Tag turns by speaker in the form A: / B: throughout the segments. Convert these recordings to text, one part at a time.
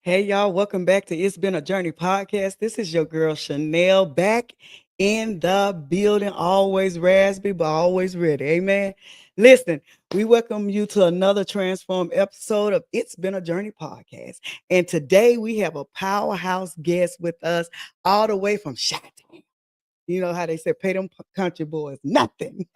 A: Hey y'all, welcome back to It's Been a Journey podcast. This is your girl Chanel back in the building, always raspy, but always ready. Amen. Listen, we welcome you to another transformed episode of It's Been a Journey podcast. And today we have a powerhouse guest with us all the way from Chi-Town. You know how they say, pay them country boys nothing.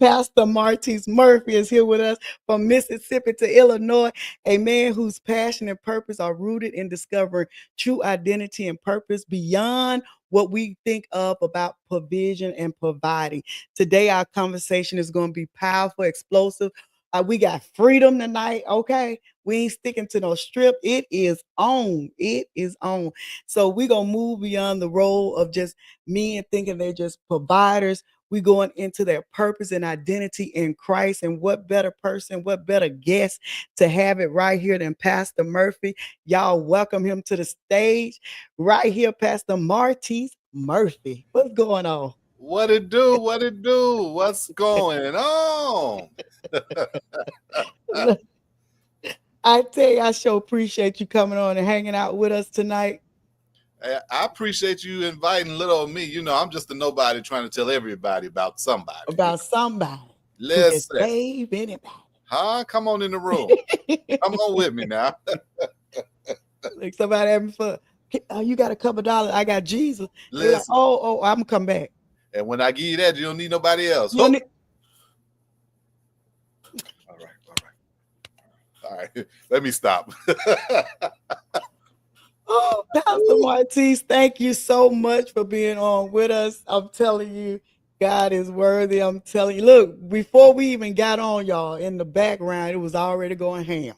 A: Pastor Martyce Murphy is here with us from Mississippi to Illinois, a man whose passion and purpose are rooted in discovering true identity and purpose beyond what we think of about provision and providing. Today, our conversation is going to be powerful, explosive. We got freedom tonight, okay? We ain't sticking to no strip. It is on. It is on. So we're going to move beyond the role of just men thinking they're just providers. We going into their purpose and identity in Christ. And what better person, what better guest to have it right here than Pastor Murphy. Y'all welcome him to the stage. Right here, Pastor Martyce Murphy. What's going on?
B: What it do? What it do? What's going on?
A: Look, I tell you, I sure appreciate you coming on and hanging out with us tonight.
B: I appreciate you inviting little old me. You know, I'm just a nobody trying to tell everybody about somebody.
A: About somebody who can
B: Listen,
A: save anybody.
B: huh? Come on in the room. Come on with me now.
A: Like somebody having fun. Oh, you got a couple dollars. I got Jesus. They're like,
B: Listen,
A: oh, I'm gonna come back.
B: and when I give you that, you don't need nobody else.
A: You don't need-
B: All right. All right. Let me stop.
A: Oh, Pastor Martyce, thank you so much for being on with us. I'm telling you, God is worthy. I'm telling you. Look, before we even got on, y'all, in the background, it was already going ham.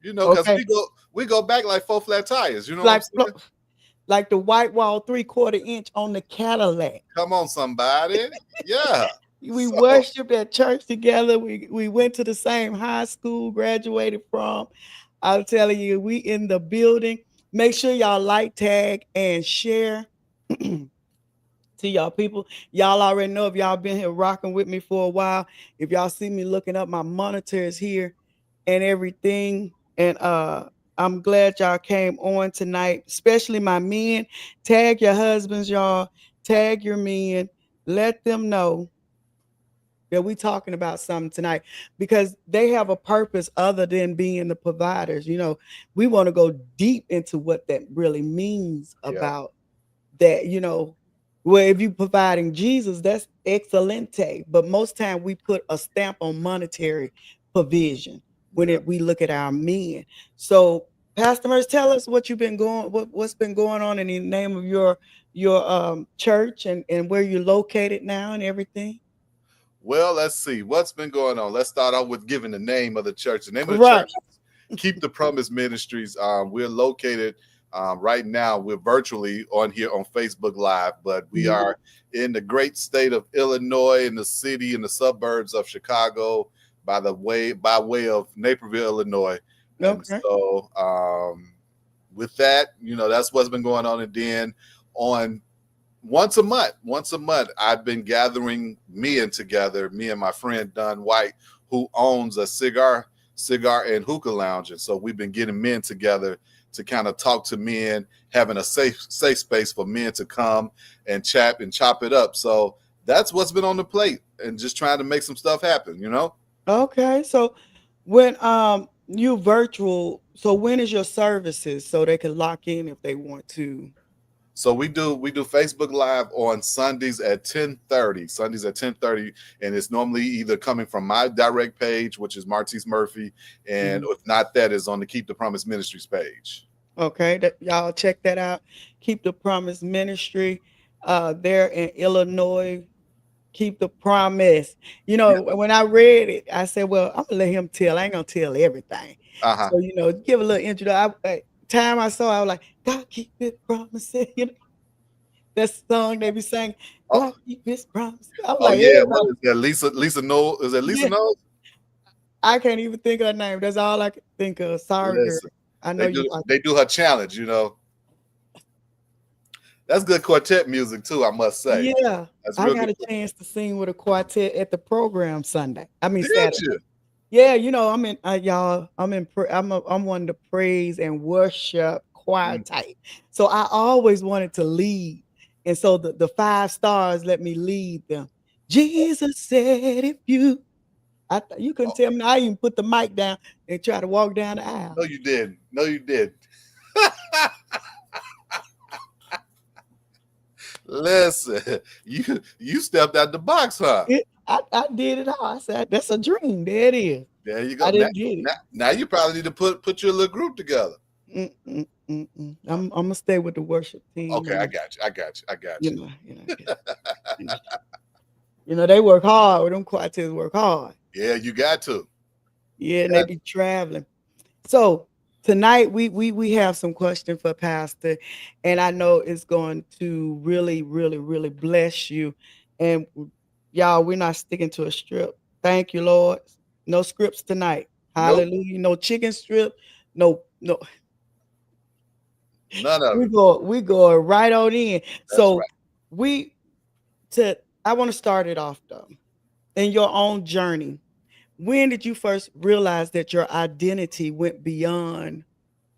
B: You know, because
A: Okay,
B: we go back like four flat tires. You know what I'm
A: like
B: saying?
A: like the white wall 3/4 inch on the Cadillac.
B: Come on, somebody. Yeah.
A: We
B: So
A: worshiped at church together. We went to the same high school, graduated from. I'm telling you, we in the building. Make sure y'all like, tag, and share to y'all people. Y'all already know if y'all been here rocking with me for a while. If y'all see me looking up, my monitor is here and everything. And I'm glad y'all came on tonight, especially my men. Tag your husbands, y'all. Tag your men. Let them know that we talking about something tonight because they have a purpose other than being the providers. You know, we want to go deep into what that really means
B: yeah,
A: about that, well, if you providing Jesus, that's excelente. But most time we put a stamp on monetary provision when
B: yeah.
A: we look at our men. So, Pastor Merce, tell us what you've been what's been going on in the name of your church and where you're located now and everything.
B: Well, let's see what's been going on. Let's start off with giving the name of the church. The name of the
A: Right.
B: church is Keep the Promise Ministries. We're located right now. We're virtually on here on Facebook Live, but we
A: Mhm.
B: are in the great state of Illinois, in the city, in the suburbs of Chicago, by way of Naperville, Illinois. And
A: Okay.
B: so, with that, that's what's been going on. And then on once a month, I've been gathering men together, me and my friend Don White, who owns a cigar and hookah lounge. And so we've been getting men together to kind of talk to men, having a safe space for men to come and chat and chop it up. So that's what's been on the plate, and just trying to make some stuff happen.
A: Okay. So when you virtual, so when is your services so they can lock in if they want to?
B: So we do Facebook Live on Sundays at 10:30. Sundays at 10:30, and it's normally either coming from my direct page, which is Martyce Murphy, and
A: Mhm.
B: if not, that is on the Keep the Promise Ministries page.
A: Okay, that y'all check that out. Keep the Promise Ministry there in Illinois. Keep the promise.
B: Yeah.
A: When I read it, I said, well, I'm gonna let him tell. I ain't gonna tell everything.
B: Uh-huh.
A: So, give a little intro. Time I saw, I was like, God keep his promises. That song they be saying,
B: Oh,
A: God keep his promise. I'm
B: oh
A: like,
B: yeah. What
A: everybody,
B: is that? Lisa Knowles? Is that Lisa
A: yeah,
B: Knowles?
A: I can't even think of her name. That's all I can think of. Sorry, girl.
B: Listen,
A: I know
B: they
A: you
B: do
A: like
B: they do her challenge. That's good quartet music too, I must say.
A: Yeah.
B: That's
A: I
B: real
A: got
B: good.
A: a chance to sing with a quartet at the program Sunday. I mean
B: Did
A: Saturday.
B: you?
A: Yeah, I'm in y'all. I'm one of the praise and worship choir
B: Mm.
A: type. So I always wanted to lead, and so the 5 stars let me lead them. Jesus said, "If you," you couldn't
B: Oh,
A: tell me. I even put the mic down and try to walk down the aisle.
B: no, you didn't. No, you didn't. Listen, you stepped out the box, huh?
A: I did it all. I said, "That's a dream." There it is.
B: There you go.
A: I
B: Now,
A: didn't get it.
B: now you probably need to put your little group together.
A: Mm, mm, mm, mm. I'm gonna stay with the worship team.
B: Okay, I got you. I got you. I got
A: You
B: you.
A: know, you know, 'cause, you know, they work hard. With them quartets work hard.
B: Yeah, you got to.
A: Yeah, and they be traveling. So tonight we have some question for Pastor, and I know it's going to really, really, really bless you. And y'all, we're not sticking to a strip. Thank you, Lord. No scripts tonight.
B: Nope,
A: Hallelujah. No chicken strip. No, no.
B: none of it.
A: We go right on in.
B: That's
A: So
B: right.
A: we to I want to start it off though. In your own journey, when did you first realize that your identity went beyond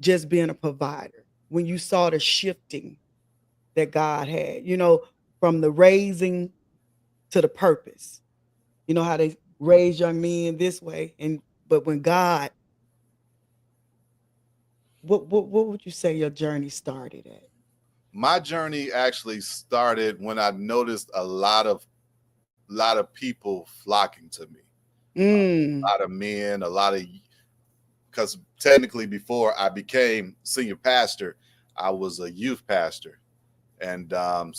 A: just being a provider? When you saw the shifting that God had, from the raising to the purpose. You know how they raise young men this way, and but when God, what would you say your journey started at?
B: My journey actually started when I noticed a lot of people flocking to me. A
A: Mm,
B: lot of men, a lot of because technically before I became senior pastor, I was a youth pastor, and not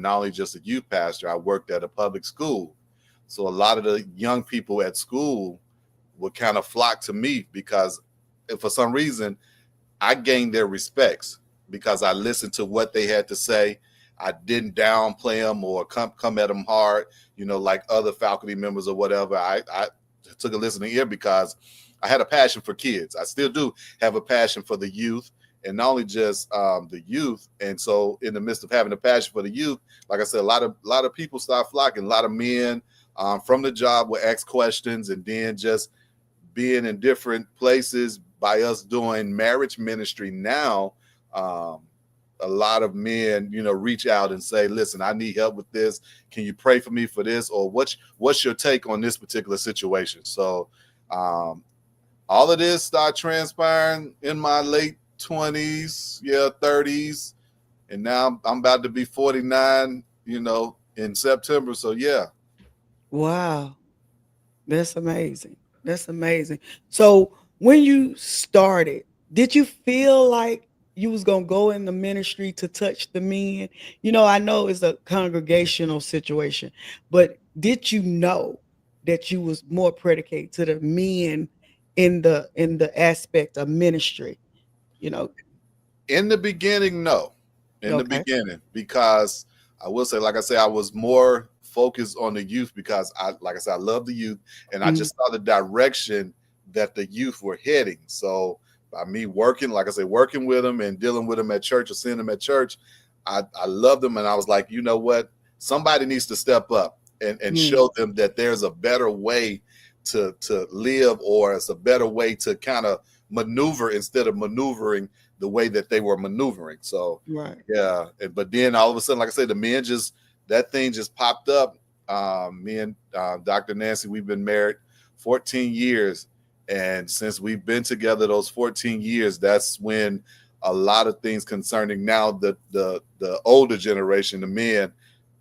B: only just a youth pastor, I worked at a public school. So a lot of the young people at school would kind of flock to me because, if for some reason, I gained their respects because I listened to what they had to say. I didn't downplay them or come at them hard, like other faculty members or whatever. I took a listening ear because I had a passion for kids. I still do have a passion for the youth, and not only just the youth. And so, in the midst of having a passion for the youth, like I said, a lot of people start flocking. A lot of men from the job will ask questions, and then just being in different places by us doing marriage ministry now, um, a lot of men, reach out and say, "Listen, I need help with this. Can you pray for me for this? Or what's your take on this particular situation?" So, um, all of this started transpiring in my late 20s, yeah, 30s, and now I'm about to be 49, in September. So yeah,
A: wow. That's amazing. That's amazing. So when you started, did you feel like you was gonna go in the ministry to touch the men? I know it's a congregational situation, but did you know that you was more predicated to the men in the aspect of ministry? You know,
B: in the beginning, no. In the
A: okay.
B: beginning, because I will say, like I said, I was more focused on the youth because like I said, I love the youth, and I
A: Mm,
B: just saw the direction that the youth were heading. So by me working, like I said, working with them and dealing with them at church or seeing them at church, I loved them, and I was like, you know what? Somebody needs to step up and
A: mm,
B: show them that there's a better way to live, or it's a better way to kind of maneuver instead of maneuvering the way that they were maneuvering. So
A: right.
B: yeah, but then all of a sudden, like I said, the men just that thing just popped up. Me and Dr. Nancy, we've been married 14 years, and since we've been together those 14 years, that's when a lot of things concerning now the older generation, the men,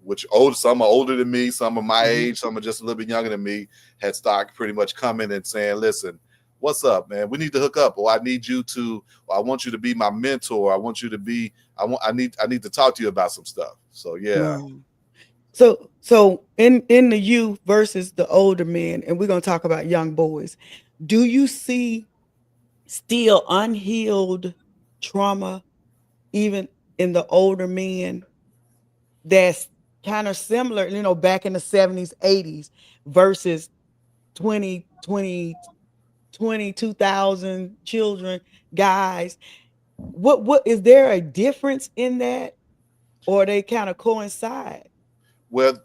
B: which some are older than me, some are my
A: Mhm.
B: age, some are just a little bit younger than me, had started pretty much coming and saying, "Listen, what's up, man? We need to hook up, or I need you to, or I want you to be my mentor. I want you to be, I need to talk to you about some stuff." So yeah,
A: Wow. So in the youth versus the older men, and we're gonna talk about young boys. Do you see still unhealed trauma even in the older men that's kind of similar, back in the 70s, 80s versus 20, 20, 22,000 children, guys? What is there a difference in that, or they kind of coincide?
B: well,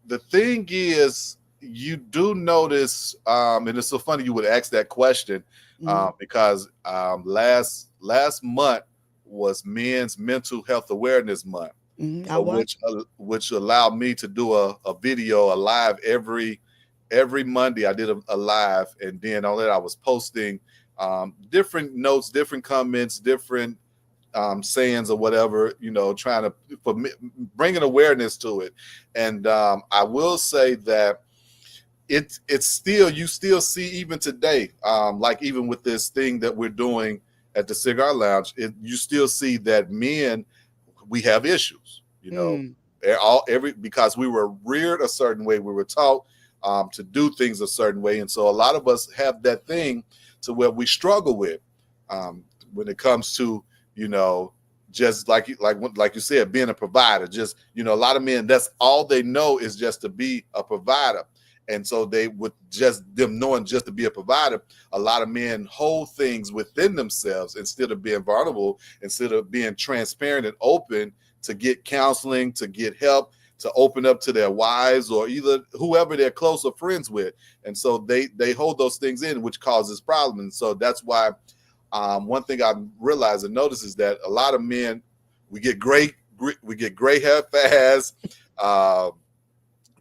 B: the thing is, you do notice, and it's so funny you would ask that question,
A: Mm-hmm.
B: because last month was Men's Mental Health Awareness Month.
A: Mm-hmm. I
B: So
A: watch.
B: which allowed me to do a video, a live every Monday. I did a live, and then on that I was posting different notes, different comments, different sayings or whatever, trying to bringing awareness to it. And I will say that it's still, you still see even today, like even with this thing that we're doing at the Cigar Lounge, you still see that men, we have issues,
A: Mm.
B: all every because we were reared a certain way, we were taught to do things a certain way, and so a lot of us have that thing to where we struggle with, when it comes to, you know just like you said, being a provider. Just, a lot of men, that's all they know is just to be a provider. And so they, with just them knowing just to be a provider, a lot of men hold things within themselves instead of being vulnerable, instead of being transparent and open to get counseling, to get help, to open up to their wives or either whoever they're close or friends with. And so they hold those things in, which causes problems. And so that's why, one thing I realized and noticed is that a lot of men, we get gray hair fast. Uh,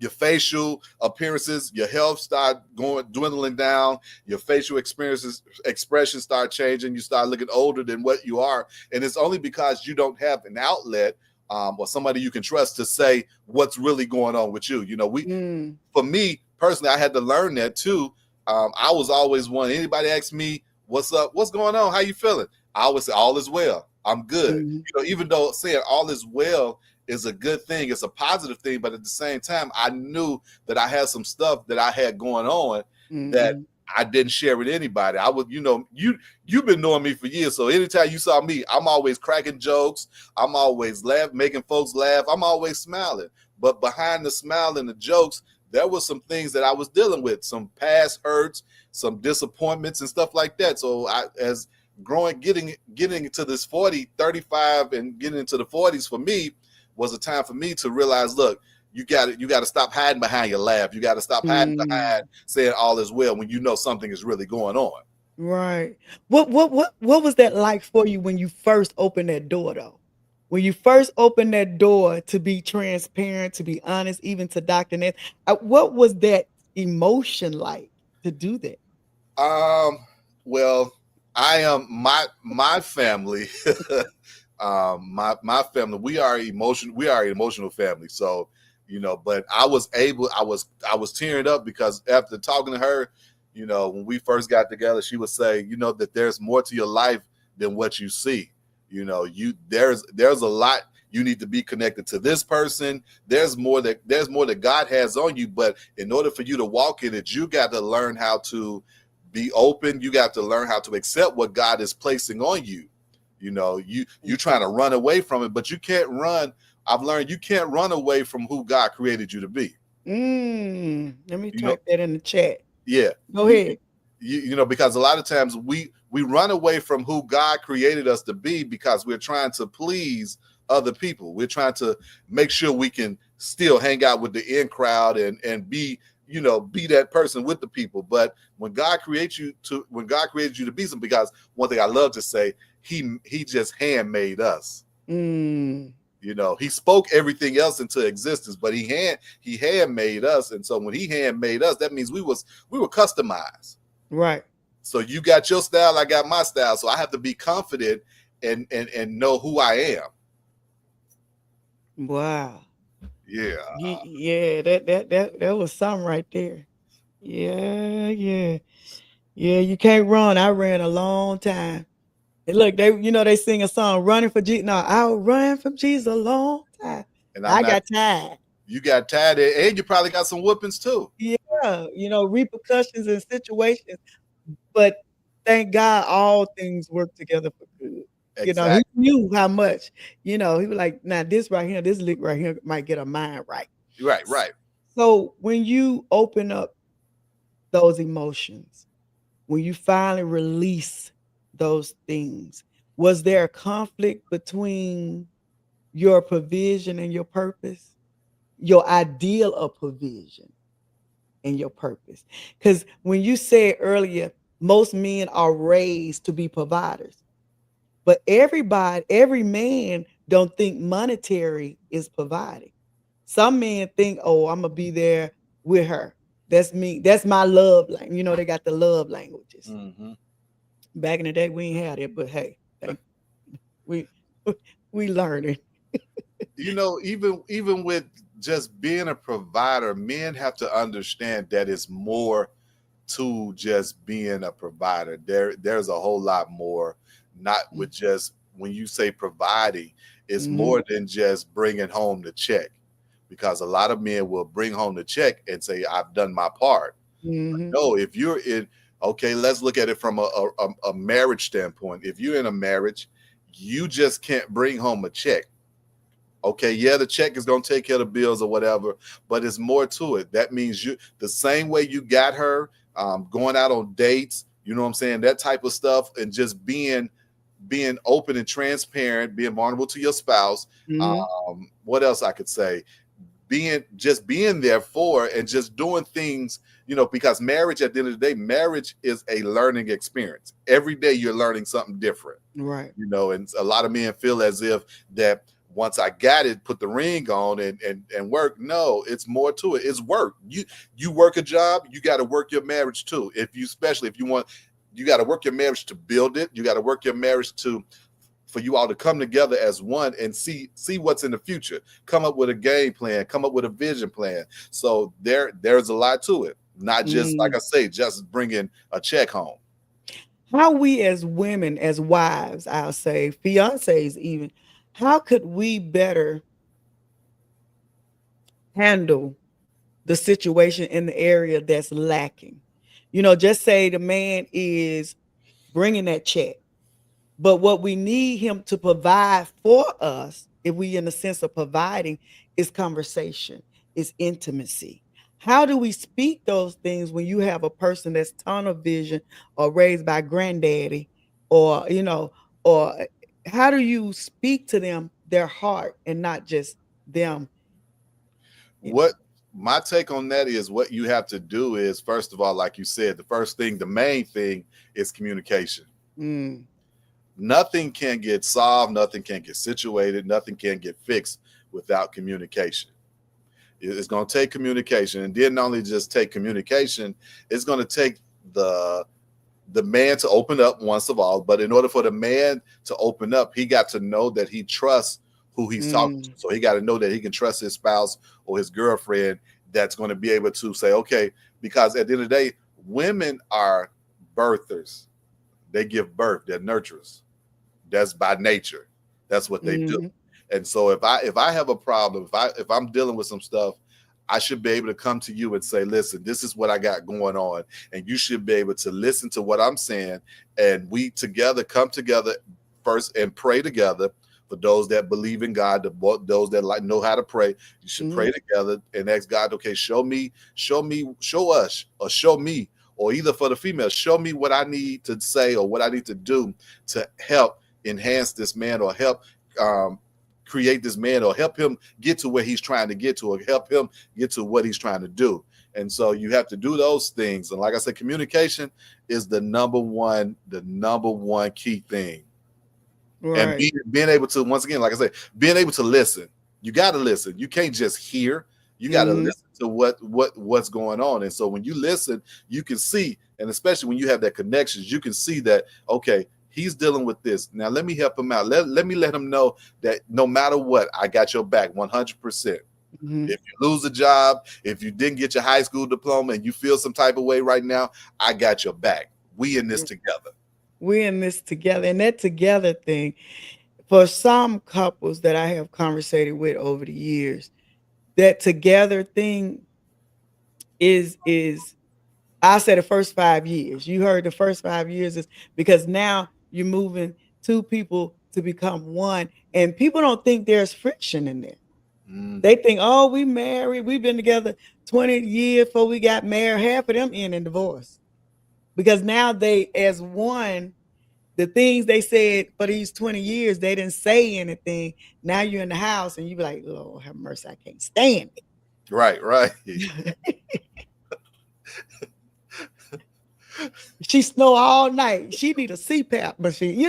B: your facial appearances, your health start going dwindling down. Your facial expressions start changing. You start looking older than what you are, and it's only because you don't have an outlet, or somebody you can trust to say what's really going on with you.
A: Mm.
B: For me personally, I had to learn that too. I was always one. Anybody ask me what's up, what's going on, how you feeling, I always say all is well, I'm good.
A: Mm-hmm.
B: Even though saying all is well is a good thing, it's a positive thing, but at the same time, I knew that I had some stuff that I had going on that
A: Mm-hmm.
B: I didn't share with anybody. I would, you've been knowing me for years, so anytime you saw me, I'm always cracking jokes, I'm always making folks laugh, I'm always smiling. But behind the smile and the jokes, there was some things that I was dealing with, some past hurts, some disappointments and stuff like that. So as growing, getting to this 40, 35 and getting into the 40s for me was a time for me to realize, look, you got to stop hiding behind your laugh. You got to stop hiding behind
A: Mm.
B: saying all is well when you know something is really going on.
A: Right. What was that like for you when you first opened that door though? When you first opened that door to be transparent, to be honest, even to Dr. Ness, what was that emotion like to do that?
B: Um, well, I am my family. My family, we are an emotional family. So, but I was tearing up because after talking to her, when we first got together, she would say, that there's more to your life than what you see. There's a lot, you need to be connected to this person. There's more that God has on you, but in order for you to walk in it, you got to learn how to be open. You got to learn how to accept what God is placing on you. You trying to run away from it, but you can't run. I've learned you can't run away from who God created you to be.
A: Let me
B: You know,
A: type that in the chat.
B: yeah.
A: Go ahead.
B: Because a lot of times we run away from who God created us to be because we're trying to please other people. We're trying to make sure we can still hang out with the in crowd and be that person with the people. But when God created you to be something, because one thing I love to say, he just handmade us.
A: Mm,
B: He spoke everything else into existence, but he handmade us. And so when he handmade us, that means we were customized.
A: right.
B: So you got your style, I got my style. So I have to be confident and know who I am.
A: Wow.
B: Yeah.
A: Yeah, that was something right there. Yeah, yeah. Yeah, you can't run. I ran a long time. And look, they sing a song, running for Jesus. No, I'll run from Jesus a long time.
B: And I'm
A: I
B: not
A: got tired.
B: you got tired of it, and you probably got some whoopings too.
A: Yeah, repercussions and situations. But thank God all things work together for good. He
B: Exactly.
A: knew how much, he was like, now this right here, this lick right here might get a mind right.
B: Right,
A: S-
B: right.
A: So when you open up those emotions, when you finally release those things, was there a conflict between your provision and your purpose? Your ideal of provision? and your purpose. Because when you said earlier, most men are raised to be providers. But every man don't think monetary is providing. Some men think, oh, I'm gonna be there with her. That's me. That's my love language. You know, they got the love languages.
B: Hmm.
A: Back in the day, we ain't had it, but hey, thank we we learning.
B: Even with just being a provider, men have to understand that it's more to just being a provider. There's a whole lot more. Not with just when you say providing, it's
A: Mm-hmm.
B: more than just bringing home the check, because a lot of men will bring home the check and say, "I've done my part."
A: Mm-hmm.
B: No, if you're in, okay, let's look at it from a marriage standpoint. If you're in a marriage, you just can't bring home a check. Okay, yeah, the check is going to take care of the bills or whatever, but it's more to it. That means you, the same way you got her, going out on dates, you know what I'm saying, that type of stuff, and just being open and transparent, being vulnerable to your spouse.
A: Mm-hmm.
B: What else I could say? Being there for, and just doing things, because marriage, at the end of the day, marriage is a learning experience. Every day you're learning something different.
A: Right.
B: And a lot of men feel as if that once I got it, put the ring on and work. No, it's more to it. It's work. You work a job, you got to work your marriage too. Especially if you want, you got to work your marriage to build it. You got to work your marriage to, for you all to come together as one and see what's in the future. Come up with a game plan, come up with a vision plan. So there's a lot to it. Not just, like
A: Mm.
B: I say, just bringing a check home.
A: How we as women, as wives, I'll say, fiancés even, how could we better handle the situation in the area that's lacking? Just say the man is bringing that check. But what we need him to provide for us, if we in the sense of providing, is conversation, is intimacy. How do we speak those things when you have a person that's tunnel vision or raised by granddaddy, or or how do you speak to them, their heart, and not just them? You
B: What my take on that is, what you have to do is, first of all, like you said, the first thing, the main thing is communication.
A: mm,
B: Nothing can get solved, nothing can get situated, nothing can get fixed without communication. It's going to take communication, and then not only just take communication, it's going to take the the man to open up once of all. But in order for the man to open up, he got to know that he trusts who he's talking to.
A: mm,
B: So he got to know that he can trust his spouse or his girlfriend, that's going to be able to say, okay, because at the end of the day, women are birthers. They give birth, they're nurturers. That's by nature. That's what they do.
A: mm,
B: And so if I have a problem, if I'm dealing with some stuff, I should be able to come to you and say, listen, this is what I got going on. And you should be able to listen to what I'm saying. And we together come together first and pray together. For those that believe in God, those that like know how to pray, you should
A: mm,
B: pray together and ask God, okay, show me, show us, or show me, or either for the female, show me what I need to say or what I need to do to help enhance this man, or help um, create this man, or help him get to where he's trying to get to, or help him get to what he's trying to do. And so you have to do those things. And like I said, communication is the number one key thing. And
A: right.
B: being able to, once again, like I said, being able to listen. You got to listen. You can't just hear. You got to
A: Mm,
B: listen to what's going on. And so when you listen, you can see, and especially when you have that connections, you can see that, okay, he's dealing with this. Now let me help him out. Let me let him know that no matter what, I got your back 100%.
A: mm.
B: If you lose a job, if you didn't get your high school diploma and you feel some type of way right now, I got your back. We in this together.
A: We're in this together. And that together thing, for some couples that I have conversated with over the years, that together thing is I say the first 5 years. You heard the first 5 years is because now you're moving two people to become one. And people don't think there's friction in there.
B: Mm,
A: They think, oh, we married, we've been together 20 years before we got married. Half of them end in divorce. Because now they, as one, the things they said for these 20 years, they didn't say anything. Now you're in the house and you be like, Lord have mercy, I can't stand
B: right, right.
A: it. She snore all night. She need a CPAP machine.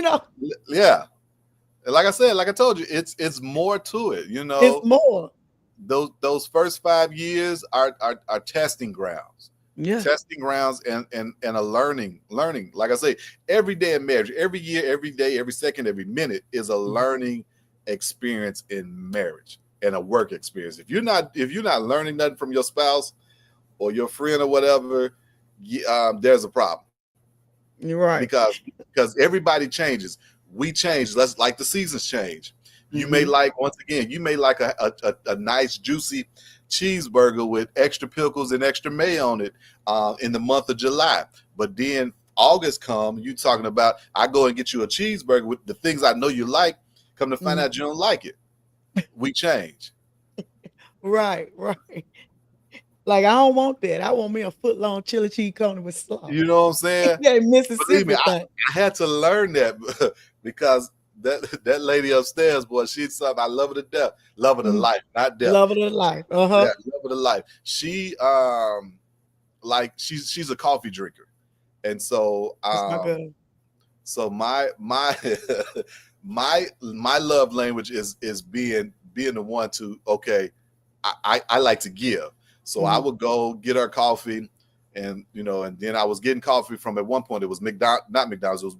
B: Yeah. And like I said, like I told you, it's more to it.
A: It's more.
B: Those first 5 years are testing grounds.
A: Yeah.
B: Testing grounds and a learning. Like I say, every day in marriage, every year, every day, every second, every minute is a learning experience in marriage and a work experience. If you're not learning nothing from your spouse or your friend or whatever, there's a problem
A: You're right.
B: because everybody changes. We change. Let's like the seasons change. You may
A: Mm-hmm.
B: like once again. You may like a nice juicy cheeseburger with extra pickles and extra mayo on it in the month of July. But then August come, you talking about I go and get you a cheeseburger with the things I know you like. Come to find
A: Mm-hmm.
B: out you don't like it. We change.
A: Right, right. Like I don't want that. I want me a foot long chili cheese cone with slaw.
B: You know what I'm saying?
A: That
B: Believe me,
A: Mississippi
B: I,
A: thing.
B: I had to learn that because that lady upstairs, boy, she's something. I love her to death. Love her to
A: Mm.
B: life, not death.
A: Love of the life.
B: Yeah,
A: Uh-huh.
B: love her to life. She like she's a coffee drinker. And
A: That's my girl.
B: so my my love language is being the one to okay, I like to give. So I
A: Mm-hmm.
B: would go get her coffee and then I was getting coffee from at one point it was not McDonald's, it was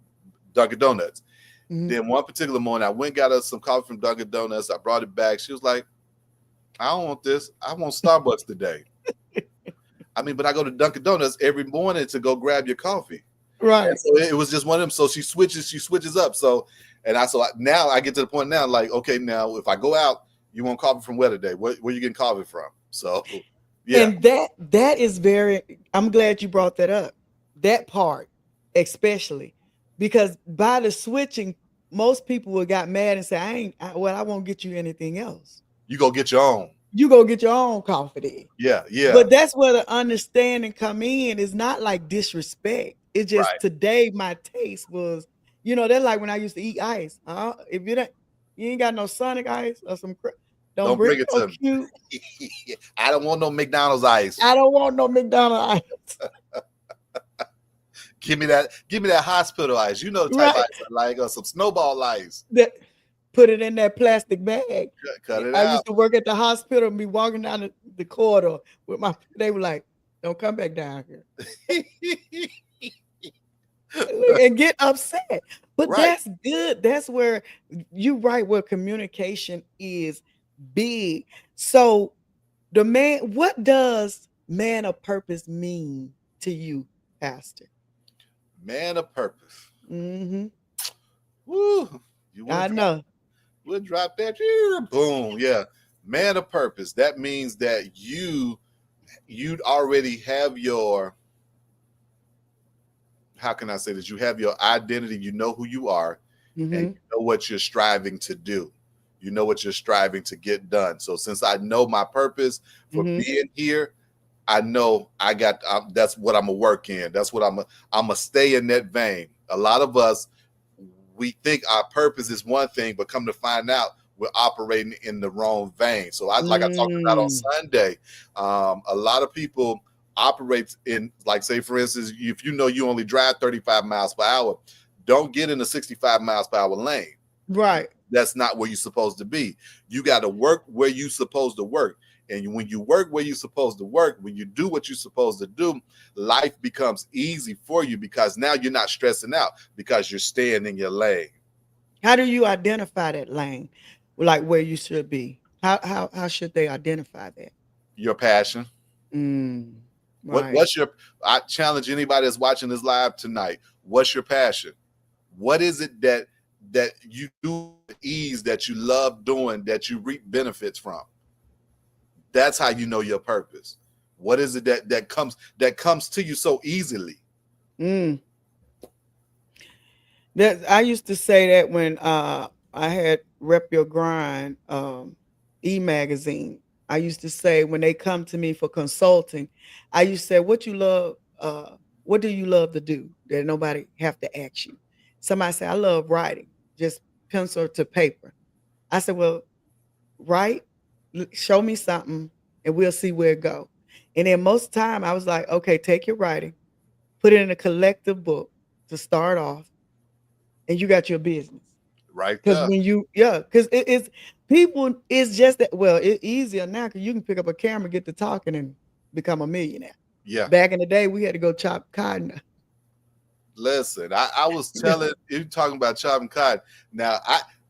B: Dunkin' Donuts.
A: Mm-hmm.
B: Then one particular morning I went and got us some coffee from Dunkin' Donuts. I brought it back. She was like, I don't want this. I want Starbucks today. I mean, but I go to Dunkin' Donuts every morning to go grab your coffee. And
A: Right.
B: so it was just one of them. So she switches up. So now I get to the point now, like, okay, now if I go out, you want coffee from where today? Where you getting coffee from? So yeah,
A: And that is very, I'm glad you brought that up. That part, especially because by the switching, most people would got mad and say, I won't get you anything else.
B: you go get your own.
A: You go get your own coffee then.
B: Yeah, yeah,
A: But that's where the understanding come in. It's not like disrespect. It's just
B: right.
A: today my taste was, that's like when I used to eat ice. If you ain't got no Sonic ice or don't
B: Don't
A: bring
B: bring it
A: no
B: to me.
A: cute.
B: I don't want no McDonald's ice.
A: I don't want no McDonald's ice.
B: Give me that hospital ice. You know the type of
A: Right.
B: ice I like, or some snowball ice.
A: That put it in that plastic bag.
B: Cut it
A: I
B: out.
A: used to work at the hospital and be walking down the corridor with they were like, don't come back down here. Look, and get upset. But
B: Right.
A: that's good. That's where you right where communication is big. So what does man of purpose mean to you, Pastor?
B: Man of purpose.
A: Mm-hmm.
B: Woo. You
A: I
B: would
A: know.
B: drop that. Boom. Yeah. Man of purpose. That means that you'd already have your, how can I say this? You have your identity, you know who you are, and
A: Mm-hmm.
B: you know what you're striving to do. You know what you're striving to get done. So since I know my purpose for
A: Mm-hmm.
B: being here, I know that's what I'm gonna work in. That's what I'm gonna stay in that vein. A lot of us, we think our purpose is one thing, but come to find out we're operating in the wrong vein. So like I talked about on
A: Mm.
B: Sunday, a lot of people operate in, like, say for instance, if you know you only drive 35 miles per hour, don't get in the 65 miles per hour lane.
A: Right.
B: That's not where you're supposed to be. You got to work where you're supposed to work. And when you work where you're supposed to work, when you do what you're supposed to do, life becomes easy for you because now you're not stressing out because you're staying in your lane.
A: How do you identify that lane? Like where you should be? How should they identify that?
B: Your passion.
A: Mm.
B: What
A: Right.
B: what's your I challenge anybody that's watching this live tonight. What's your passion? What is it that you do with ease, that you love doing, that you reap benefits from? That's how you know your purpose. What is it that comes to you so easily?
A: Mm. That I used to say that when I had Rep Your Grind e-magazine. I used to say when they come to me for consulting, I used to say, what do you love to do that nobody have to ask you? Somebody say, I love writing, just pencil to paper. I said, well, write, show me something and we'll see where it go. And then most time I was like, okay, take your writing, put it in a collective book to start off, and you got your business.
B: Right
A: Because
B: there.
A: when you, yeah, because it's people, it's just that, well, it's easier now because you can pick up a camera, get to talking, and become a millionaire.
B: Yeah.
A: Back in the day, we had to go chop cotton.
B: Listen, I was telling you talking about chopping cotton. Now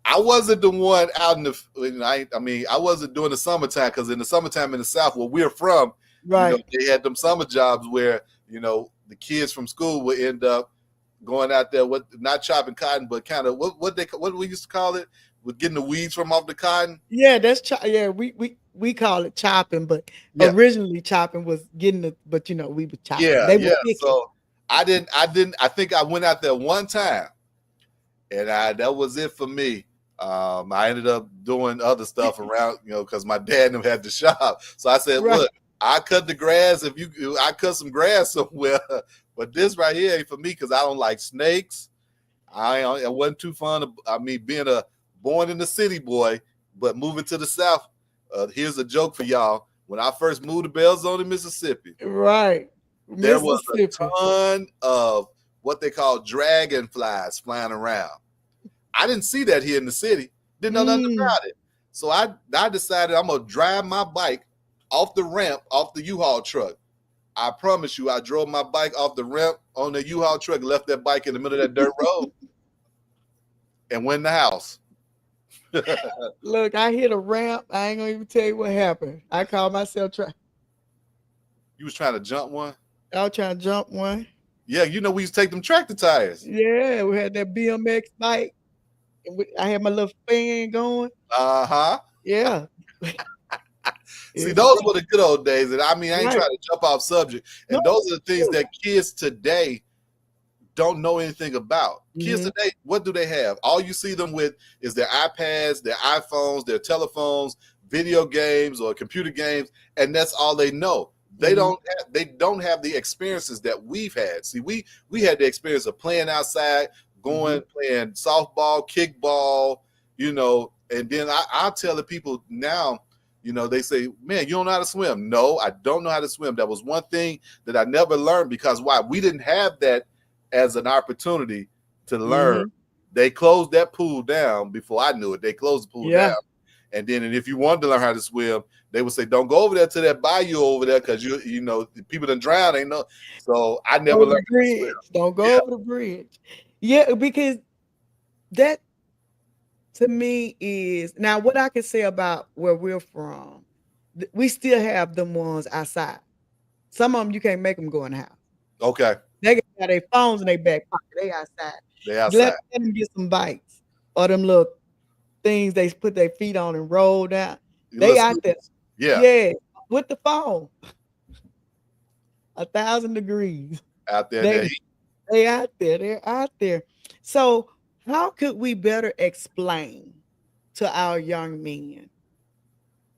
B: I wasn't the one out in the. I mean, I wasn't doing the summertime because in the summertime in the South, where we're from,
A: Right.
B: they had them summer jobs where the kids from school would end up going out there with not chopping cotton, but kind of what we used to call it, with getting the weeds from off the cotton.
A: Yeah, that's yeah. We call it chopping, but
B: Yeah,
A: originally chopping was getting the. But we were chopping.
B: yeah,
A: They were
B: yeah.
A: picking.
B: So I think I went out there one time, and that was it for me. I ended up doing other stuff around, because my dad had the shop. So I said,
A: Right.
B: look, I cut the grass I cut some grass somewhere, but this right here ain't for me because I don't like snakes. I wasn't too fond of, being a born in the city boy, but moving to the South. Here's a joke for y'all. When I first moved to Belzoni, Mississippi,
A: Right.
B: there was a
A: Mississippi.
B: ton of what they call dragonflies flying around. I didn't see that here in the city. Didn't know nothing
A: Mm.
B: about it. So I decided I'm gonna drive my bike off the ramp, off the U-Haul truck. I promise you, I drove my bike off the ramp on the U-Haul truck, left that bike in the middle of that dirt road, and went in the house.
A: Look, I hit a ramp. I ain't gonna even tell you what happened. I called myself
B: You was trying to jump one?
A: I was trying to jump one.
B: Yeah, we used to take them tractor tires.
A: Yeah, we had that BMX bike. And I had my little fan going.
B: Uh-huh.
A: Yeah.
B: See, those were the good old days. And I ain't
A: Right.
B: trying to jump off subject. And
A: No,
B: those are the things that kids today don't know anything about. Kids
A: Mhm.
B: today, what do they have? All you see them with is their iPads, their iPhones, their telephones, video games or computer games, and that's all they know. They
A: Mhm.
B: don't have the experiences that we've had. See, we had the experience of playing outside, going playing softball, kickball, and then I'll tell the people now, they say, man, you don't know how to swim. No, I don't know how to swim. That was one thing that I never learned because why? We didn't have that as an opportunity to learn.
A: Mhm.
B: They closed that pool down before I knew it. They closed the pool
A: Yeah.
B: down. And if you wanted to learn how to swim, they would say, don't go over there to that bayou over there because the people that drown ain't know. So I never
A: Over
B: learned
A: the
B: how to swim.
A: bridge. Don't go
B: Yeah.
A: over the bridge. Yeah, because that to me is now what I can say about where we're from. We still have them ones outside. Some of them you can't make them go in the house.
B: Okay.
A: They got their phones in their back pocket. They outside.
B: They outside.
A: Let them get some bites or them little things they put their feet on and roll down. They
B: Little
A: out there.
B: scooters. Yeah.
A: Yeah, with the phone. 1,000 degrees.
B: Out there in
A: They
B: that heat.
A: they out there. They're out there. So how could we better explain to our young men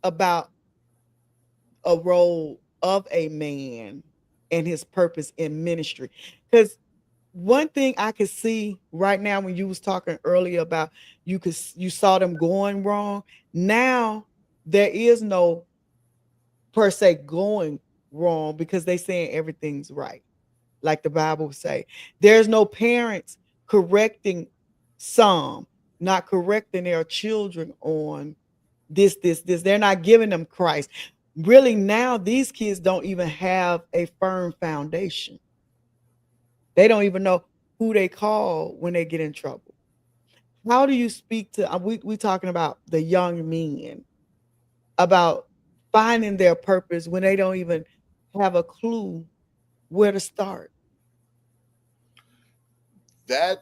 A: about a role of a man and his purpose in ministry? Because one thing I could see right now when you was talking earlier about you saw them going wrong. Now there is no per se going wrong because they saying everything's right. Like the Bible say. There's no parents correcting some, not correcting their children on this. They're not giving them Christ. Really, now these kids don't even have a firm foundation. They don't even know who they call when they get in trouble. How do you speak to we talking about the young men about finding their purpose when they don't even have a clue where to start?
B: That,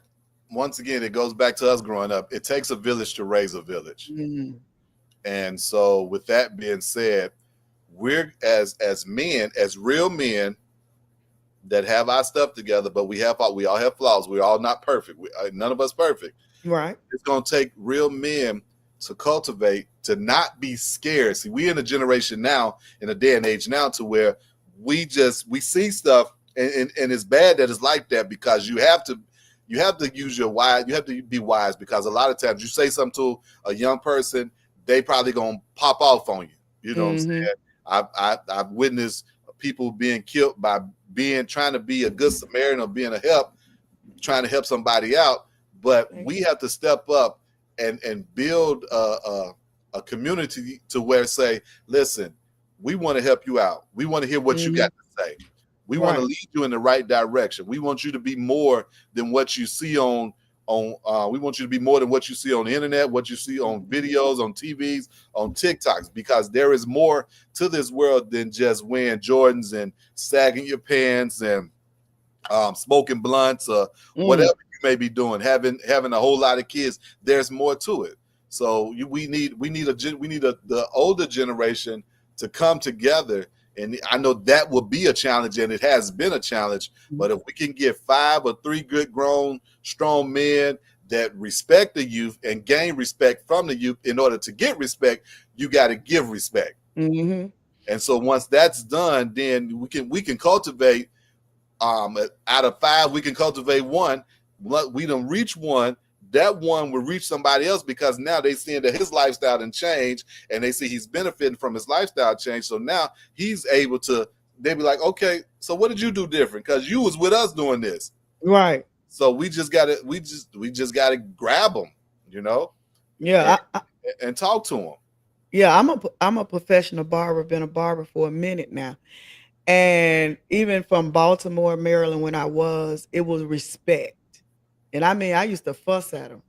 B: once again, it goes back to us growing up. It takes a village to raise a village.
A: Mm.
B: And so with that being said, we're as men, as real men that have our stuff together, but we all have flaws. We're all not perfect. None of us perfect.
A: Right.
B: It's going to take real men to cultivate, to not be scared. See, we in a generation now, in a day and age now, to where we see stuff, and it's bad that it's like that because you have to use your wise. You have to be wise because a lot of times you say something to a young person, they probably gonna pop off on you. You know what I'm saying? I've witnessed people being killed by being trying to be a good Samaritan or being a help, trying to help somebody out. But we have to step up and build a community to where say, listen, we want to help you out. We want to hear what you got to say. We want to
A: Right.
B: lead you in the right direction. We want you to be more than what you see we want you to be more than what you see on the internet, what you see on videos, on TVs, on TikToks, because there is more to this world than just wearing Jordans and sagging your pants and smoking blunts or whatever
A: Mm.
B: you may be doing, having a whole lot of kids. There's more to it. So we need the older generation to come together. And I know that will be a challenge, and it has been a challenge. But if we can get 5 or 3 good, grown, strong men that respect the youth and gain respect from the youth, in order to get respect, you got to give respect.
A: Mm-hmm.
B: And so once that's done, then we can cultivate. Out of 5, we can cultivate 1. We don't reach 1. That 1 will reach somebody else, because now they seeing that his lifestyle done change, and they see he's benefiting from his lifestyle change. So now he's able to. They be like, okay, so what did you do different? Because you was with us doing this.
A: Right.
B: So we just gotta grab them,
A: Yeah.
B: and talk to them.
A: Yeah. I'm a professional barber. Been a barber for a minute now, and even from Baltimore, Maryland, when it was respect. And I mean, I used to fuss at him.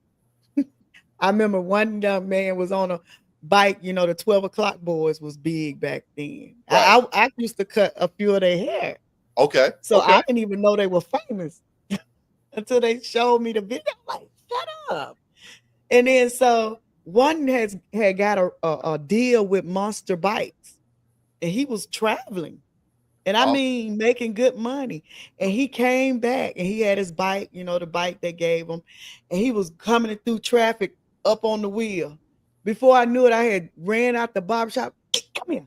A: I remember one young man was on a bike. The 12 o'clock boys was big back then.
B: Right.
A: I used to cut a few of their hair,
B: Okay.
A: so
B: Okay.
A: I didn't even know they were famous until they showed me the video. I'm like, shut up. And then so one had got a deal with Monster Bikes, and he was traveling. And I
B: Awesome.
A: mean, making good money. And he came back and he had his bike, the bike they gave him. And he was coming through traffic up on the wheel. Before I knew it, I had ran out the barbershop. Come here.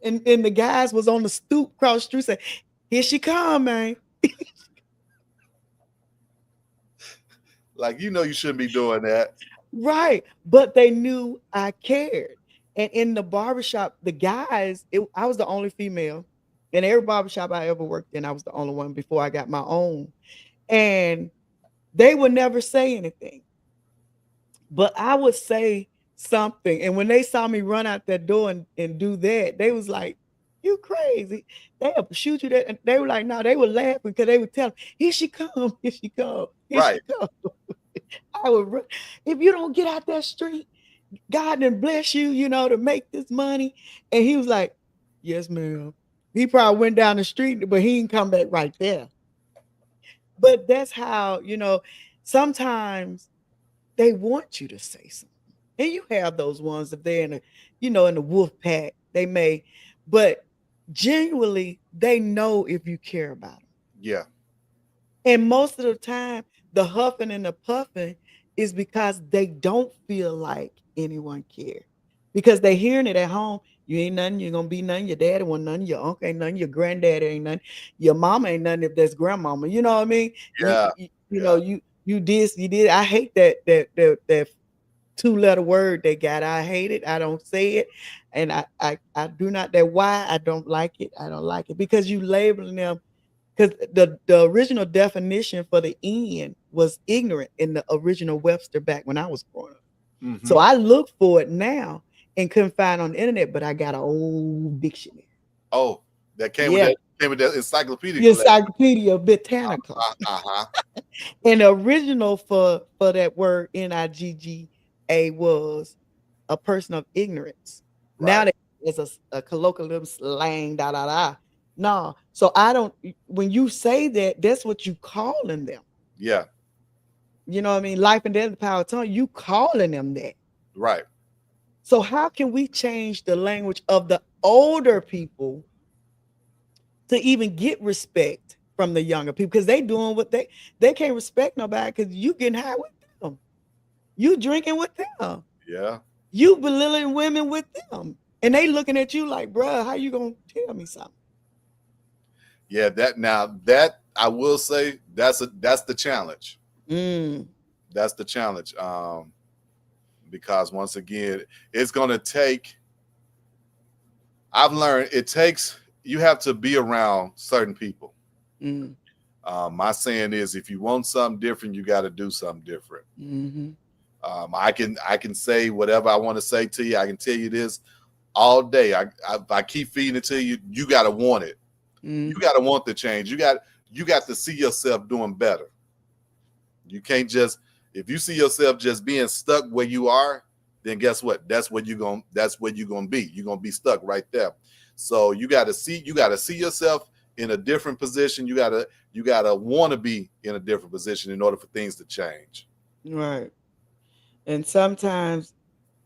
A: And the guys was on the stoop across the street saying, here she come, man.
B: Like, you shouldn't be doing that.
A: Right. But they knew I cared. And in the barbershop, the guys, I was the only female. In every barbershop I ever worked in, I was the only one before I got my own. And they would never say anything, but I would say something. And when they saw me run out that door and do that, they was like, you crazy. They'll shoot you that. And they were like, no, they were laughing because they would tell them, here she come, here she come, here she
B: Right.
A: come. I would run. If you don't get out that street, God done bless you, to make this money. And he was like, yes, ma'am. He probably went down the street, but he didn't come back right there. But that's how, sometimes they want you to say something. And you have those ones if they're in the wolf pack, they may, but genuinely they know if you care about them.
B: Yeah.
A: And most of the time, the huffing and the puffing is because they don't feel like anyone cares. Because they hearing it at home. You ain't nothing, you're gonna be nothing, your daddy want nothing, your uncle ain't nothing, your granddaddy ain't nothing, your mama ain't nothing if that's grandmama. You know what I mean?
B: Yeah.
A: You you did. I hate that 2-letter word they got. I hate it. I don't say it. And I do not that why I don't like it. I don't like it because you labeling them because the original definition for the N was ignorant in the original Webster back when I was growing up.
B: Mm-hmm.
A: So I look for it now and couldn't find it on the internet, but I got an old dictionary.
B: Oh, that came
A: Yeah.
B: with that encyclopedia
A: The
B: collection.
A: Encyclopedia Britannica.
B: Uh-huh.
A: And the original for that word Nigga was a person of ignorance. Now
B: Right.
A: that it's a colloquial slang, da da da. No, so I don't. When you say that, that's what you calling them.
B: Yeah.
A: You know what I mean? Life and death, the power of tongue. You calling them that.
B: Right.
A: So how can we change the language of the older people to even get respect from the younger people? Because they doing what they can't respect nobody because you getting high with them. You drinking with them.
B: Yeah.
A: You belittling women with them. And they looking at you like, bruh, how you gonna tell me something?
B: Yeah, that I will say that's the challenge.
A: Mm.
B: That's the challenge. Because once again, it's gonna take. I've learned it takes you have to be around certain people.
A: Mm,
B: My saying is, if you want something different, you got to do something different.
A: mm-hmm,
B: I can say whatever I want to say to you. I can tell you this all day. I keep feeding it to you. You got to want it. You
A: mm-hmm.
B: got to want the change. You got to see yourself doing better. You can't just, if you see yourself just being stuck where you are, then guess what? That's where you're gonna be. You're gonna be stuck right there. So you gotta see yourself in a different position. You gotta want to be in a different position in order for things to change.
A: Right. And sometimes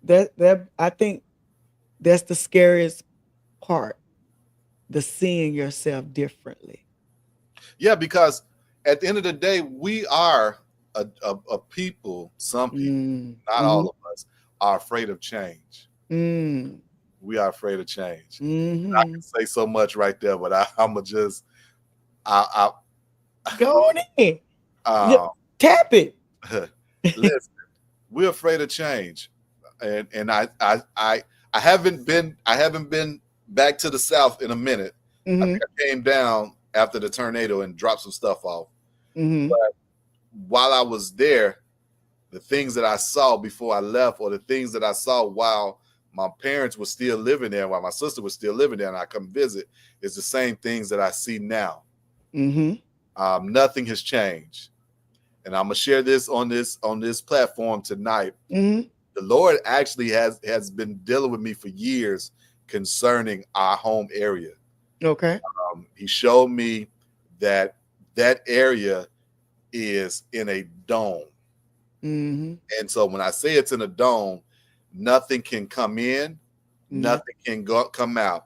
A: that I think that's the scariest part, the seeing yourself differently.
B: Yeah, because at the end of the day, we are a people, some people,
A: Mm,
B: not
A: mm-hmm,
B: all of us, are afraid of change.
A: mm,
B: We are afraid of change. I
A: mm-hmm.
B: can say so much right there, but I'ma just I
A: Go on in.
B: I
A: Yeah, tap it.
B: listen, we're afraid of change, and I haven't been back to the South in a minute. I
A: Mm-hmm,
B: think I came down after the tornado and dropped some stuff off.
A: mm-hmm,
B: But while I was there, the things that I saw before I left, or the things that I saw while my parents were still living there, while my sister was still living there, and I come visit, is the same things that I see now.
A: mm-hmm,
B: Nothing has changed, and I'm gonna share this on this platform tonight.
A: mm-hmm.
B: The Lord actually has been dealing with me for years concerning our home area.
A: Okay.
B: He showed me that that area is in a dome.
A: Mm-hmm.
B: And so when I say it's in a dome, nothing can come in,
A: No.
B: nothing can come out,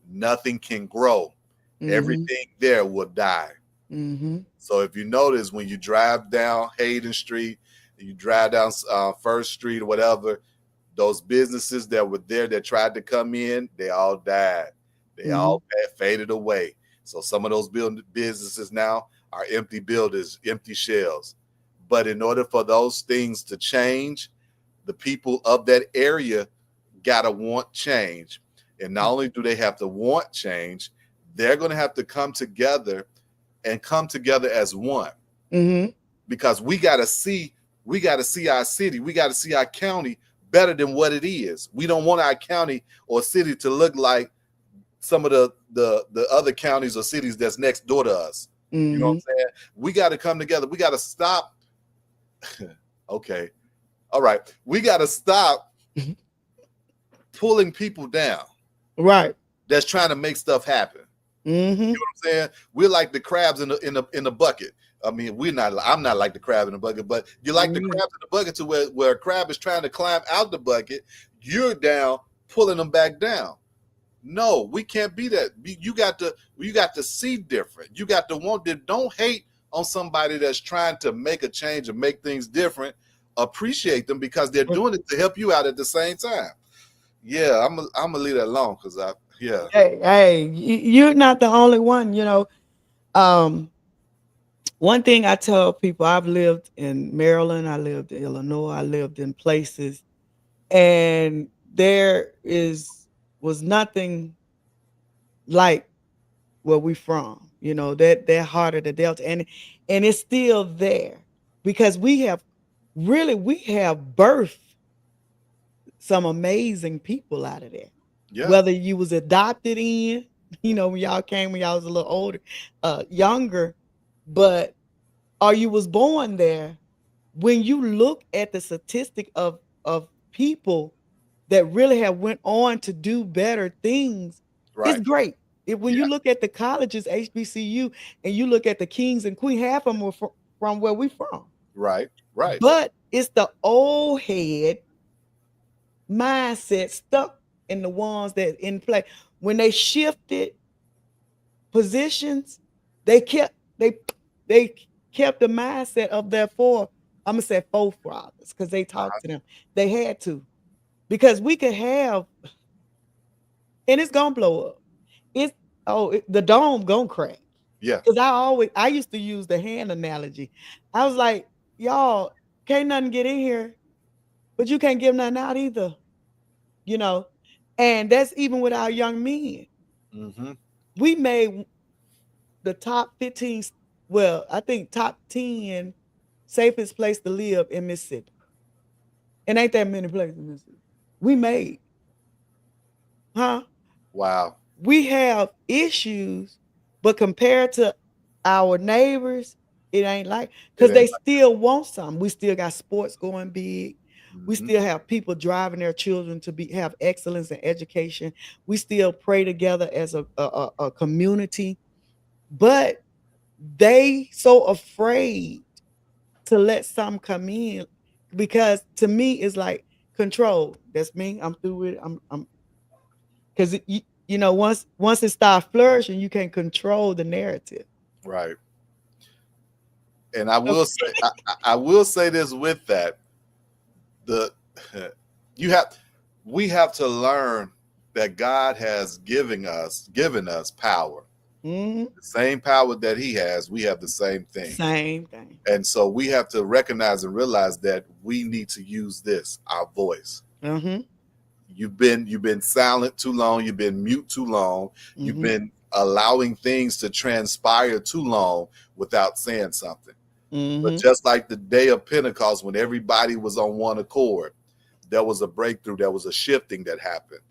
B: nothing can grow.
A: Mm-hmm.
B: Everything there will die.
A: Mm-hmm.
B: So if you notice, when you drive down Hayden Street, you drive down First Street or whatever, those businesses that were there that tried to come in, they all died. They
A: Mm-hmm.
B: all faded away. So some of those businesses now are empty buildings, empty shells. But in order for those things to change, the people of that area gotta want change. And not only do they have to want change, they're going to have to come together and come together as one,
A: Mm-hmm.
B: because we got to see our city, we got to see our county better than what it is. We don't want our county or city to look like some of the other counties or cities that's next door to us. You know what
A: Mm-hmm.
B: I'm saying? We got to come together. We got to stop. Okay. All right. We got to stop pulling people down
A: Right.
B: that's trying to make stuff happen.
A: Mm-hmm.
B: You know what I'm saying? We're like the crabs in the bucket. I mean, we're not. I'm not like the crab in the bucket, but you're like the
A: Mm-hmm.
B: crabs in the bucket to where a crab is trying to climb out the bucket. You're down, pulling them back down. No, we can't be that. You got to see different. You got to want to. Don't hate on somebody that's trying to make a change and make things different. Appreciate them because they're doing it to help you out at the same time. Yeah, I'm gonna leave that alone because yeah.
A: Hey, you're not the only one. Um, one thing I tell people, I've lived in Maryland, I lived in Illinois, I lived in places, and there was nothing like where we from. That heart of the Delta, and it's still there because we have birthed some amazing people out of there.
B: Yeah.
A: Whether you was adopted in, when y'all came when y'all was a little older, younger, but or you was born there. When you look at the statistic of people that really have went on to do better things, it's
B: Right.
A: great. When
B: Yeah.
A: you look at the colleges, HBCU, and you look at the kings and queen, half of them were from where we from.
B: Right. Right.
A: But it's the old head mindset stuck in the ones that in play. When they shifted positions, they kept they kept the mindset of their I'm gonna say forefathers because they talked to them. They had to because we could have, and it's gonna blow up. It's the dome gonna crack.
B: Yeah.
A: Cause I used to use the hand analogy. I was like, y'all can't nothing get in here, but you can't give nothing out either. You know, and that's even with our young men.
B: Mm-hmm.
A: We made the top 15, well, I think top 10 safest place to live in Mississippi. And ain't that many places in Mississippi. We made, huh?
B: Wow.
A: We have issues, but compared to our neighbors, it ain't like,
B: It
A: because they
B: ain't like,
A: still want something. We still got sports going big. We
B: mhm.
A: still have people driving their children to be have excellence in education. We still pray together as a community, but they so afraid to let some come in, because to me it's like control. That's me. I'm through it. I'm because you know, once it starts flourishing, you can control the narrative.
B: Right. And I
A: So,
B: will say, I will say this with that, the you have we have to learn that God has given us power.
A: mhm,
B: The same power that He has, we have the same thing.
A: same thing.
B: And so we have to recognize and realize that we need to use this, our voice.
A: Mm-hmm.
B: You've been silent too long, you've been mute too long, you've
A: Mm-hmm.
B: been allowing things to transpire too long without saying something. But
A: Mm-hmm.
B: just like the day of Pentecost, when everybody was on one accord, there was a breakthrough, there was a shifting that happened.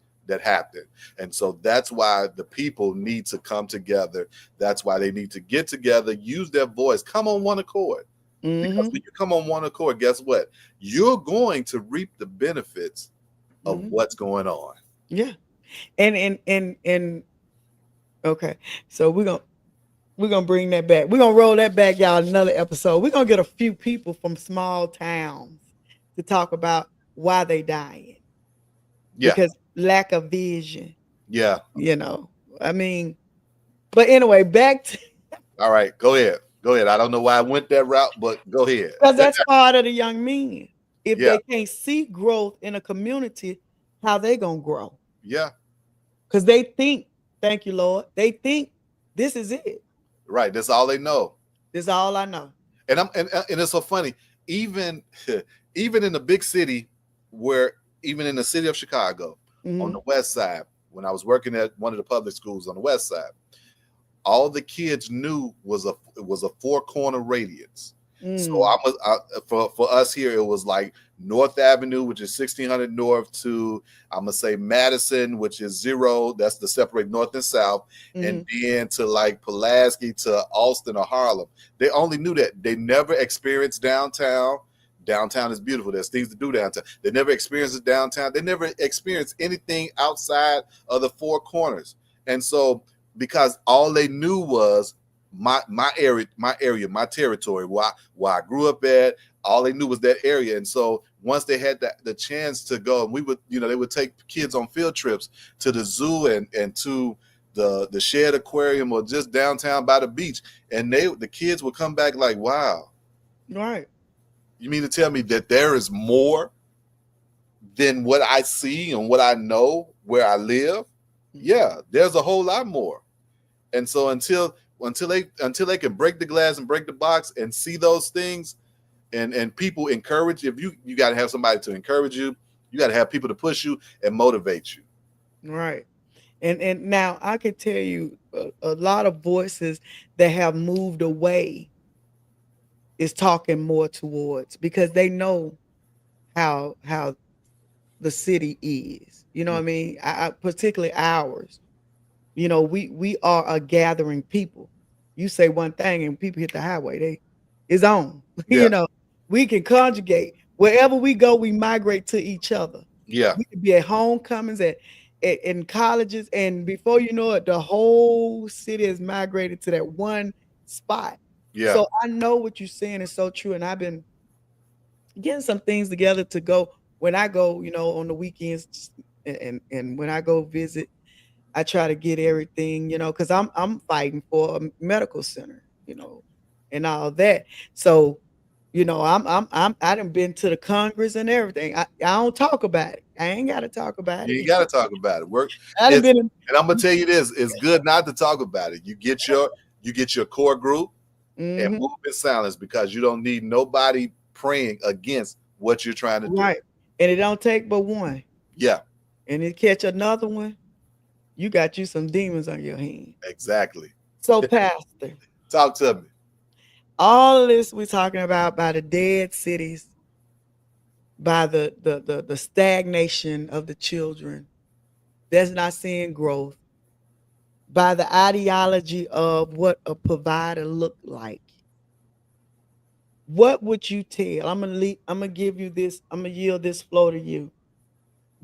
B: And so that's why the people need to come together. That's why they need to get together, use their voice, come on one accord. Because
A: Mm-hmm.
B: when you come on one accord, guess what? You're going to reap the benefits of
A: Mm-hmm.
B: what's going on.
A: Yeah. And okay. So we're gonna bring that back. We're gonna roll that back, y'all, another episode. We're gonna get a few people from small towns to talk about why they dying.
B: Yeah.
A: Because lack of vision,
B: Yeah.
A: you know. I mean, but anyway, back to
B: All right. Go ahead. Go ahead. I don't know why I went that route, but go ahead.
A: because that's part of the young men. If
B: Yeah.
A: they can't see growth in a community, how they gonna grow?
B: Yeah.
A: Because they think, thank you, Lord, they think this is it.
B: Right. That's all they know.
A: This is all I know.
B: And it's so funny. Even even in the big city, where even in the city of Chicago, on
A: Mm-hmm.
B: the west side, when I was working at one of the public schools on the west side, all the kids knew was a four corner radius. So
A: Mm.
B: for us here, it was like North Avenue, which is 1600 North, to I'm gonna say Madison, which is zero. That's the separate North and South,
A: Mm-hmm.
B: and then to like Pulaski to Austin or Harlem. They only knew that. They never experienced downtown. Downtown is beautiful. There's things to do downtown. They never experienced it downtown. They never experienced anything outside of the four corners. And so, because all they knew was my area, my territory, where I grew up at. All they knew was that area. And so once they had the chance to go, and we would, they would take kids on field trips to the zoo and to the shared aquarium or just downtown by the beach, and the kids would come back like, wow,
A: Right.
B: you mean to tell me that there is more than what I see and what I know where I live? Yeah, there's a whole lot more. And so until they can break the glass and break the box and see those things, and people encourage, if you got to have somebody to encourage you, you got to have people to push you and motivate you.
A: Right. And now I can tell you a lot of voices that have moved away is talking more towards, because they know how the city is. You know what I mean? I particularly ours. You know, we are a gathering people. You say one thing and people hit the highway, they is on.
B: Yeah,
A: You know, we can conjugate. Wherever we go, we migrate to each other.
B: yeah,
A: We could be at homecomings, at in colleges, and before you know it, the whole city is migrated to that one spot.
B: yeah,
A: So I know what you're saying is so true, and I've been getting some things together to go when I go, on the weekends, and when I go visit, I try to get everything, because I'm fighting for a medical center, and all that. So, I done been to the Congress and everything. I don't talk about it. I ain't got to talk about
B: you
A: it.
B: ain't got to talk about it. Work.
A: I done
B: It's
A: been in.
B: And I'm gonna tell you this: it's good not to talk about it. You get your core group and
A: Hmm.
B: move in silence, because you don't need nobody praying against what you're trying to do.
A: Right, and it don't take but one,
B: Yeah,
A: and it catch another one. You got you some demons on your hand.
B: Exactly.
A: So, Pastor,
B: Talk to me.
A: all of this we're talking about by the dead cities, by the stagnation of the children that's not seeing growth, by the ideology of what a provider look like. What would you tell? I'm gonna give you this. I'm gonna yield this flow to you.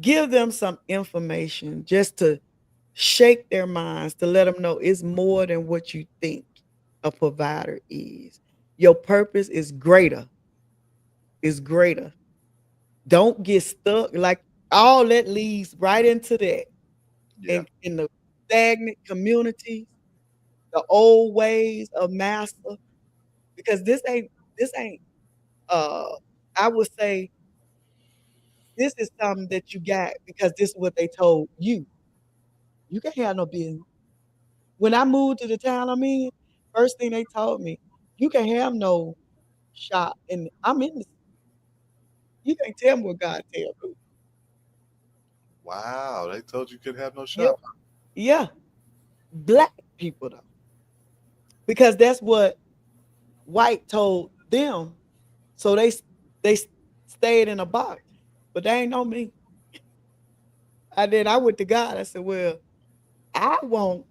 A: Give them some information just to shake their minds, to let them know it's more than what you think a provider is. Your purpose is greater. Is greater. Don't get stuck. Like all that leads right into that.
B: Yeah.
A: In the stagnant communities, the old ways of master, because this ain't uh I would say this is something that you got because this is what they told you. You can't have no business. When I moved to the town I'm in, first thing they told me, you can have no shop. And I'm in the, you can't tell me what God tell me.
B: Wow. They told you couldn't have no
A: Yeah,
B: shop.
A: yeah. Black people though. Because that's what white told them. So they stayed in a box. But they ain't know me. And then I went to God. I said, well, I won't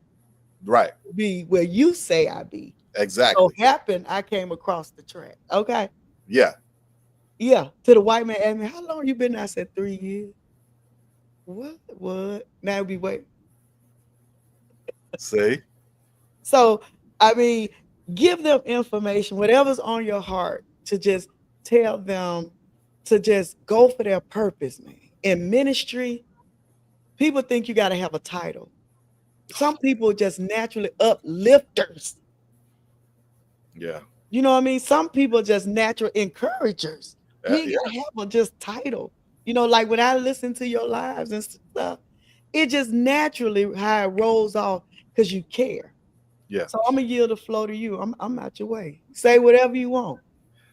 B: Right.
A: be where you say I be. So
B: Exactly.
A: happened I came across the track. Okay.
B: Yeah.
A: Yeah. To the white man asked me, how long you been there? I said 3 years. What? What? Now we wait.
B: See?
A: So I mean, give them information, whatever's on your heart, to just tell them to just go for their purpose, man. In ministry, people think you got to have a title. Some people just naturally uplifters.
B: Yeah.
A: You know what I mean? Some people just natural encouragers. You ain't
B: Yeah.
A: gotta have a just title. You know, like when I listen to your lives and stuff, it just naturally how it rolls off because you care.
B: Yeah.
A: So I'm gonna yield the flow to you. I'm out your way. Say whatever you want.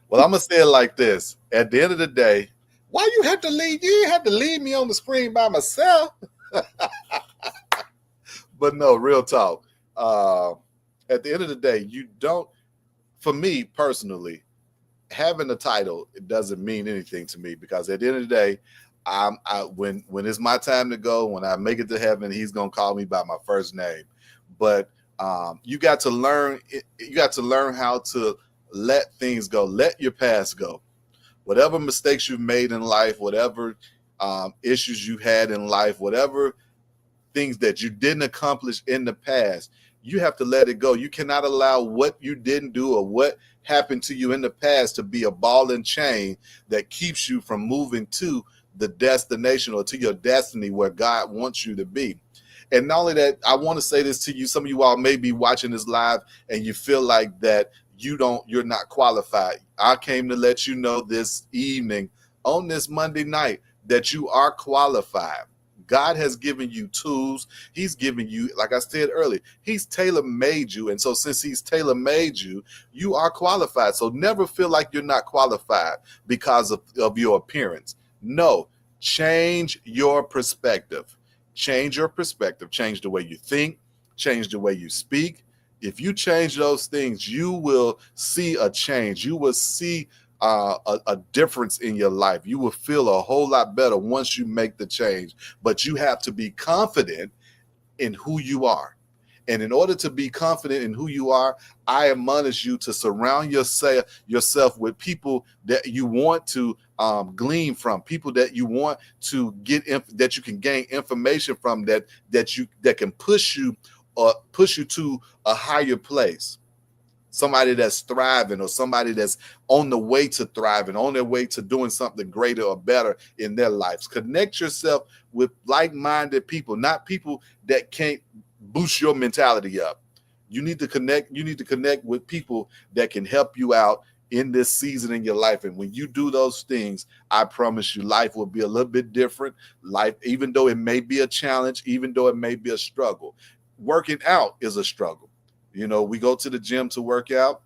B: Well, I'm gonna say it like this. At the end of the day, why you have to leave? You didn't have to leave me on the screen by myself. But no, real talk. Uh, at the end of the day, you don't. For me personally, having a title, it doesn't mean anything to me because at the end of the day, when it's my time to go, when I make it to heaven, he's gonna call me by my first name. But you got to learn. You got to learn how to let things go. Let your past go. Whatever mistakes you've made in life, whatever issues you had in life, whatever things that you didn't accomplish in the past, you have to let it go. You cannot allow what you didn't do or what happened to you in the past to be a ball and chain that keeps you from moving to the destination or to your destiny where God wants you to be. And not only that, I want to say this to you. Some of you all may be watching this live and you feel like that you're not qualified. I came to let you know this evening on this Monday night that you are qualified. God has given you tools. He's given you, like I said earlier, he's tailor-made you. And so since he's tailor-made you, you are qualified. So never feel like you're not qualified because of your appearance. No, change your perspective. Change your perspective. Change the way you think. Change the way you speak. If you change those things, you will see a change. You will see a difference in your life. You will feel a whole lot better once you make the change. But you have to be confident in who you are. And in order to be confident in who you are, I admonish you to surround yourself with people that you want to glean from, people that you want to that you can gain information from, that can push you to a higher place. Somebody that's thriving or somebody that's on the way to thriving, on their way to doing something greater or better in their lives. Connect yourself with like-minded people, not people that can't boost your mentality up. You need to connect with people that can help you out in this season in your life. And when you do those things, I promise you life will be a little bit different. Life, even though it may be a challenge, even though it may be a struggle, working out is a struggle. You know, we go to the gym to work out.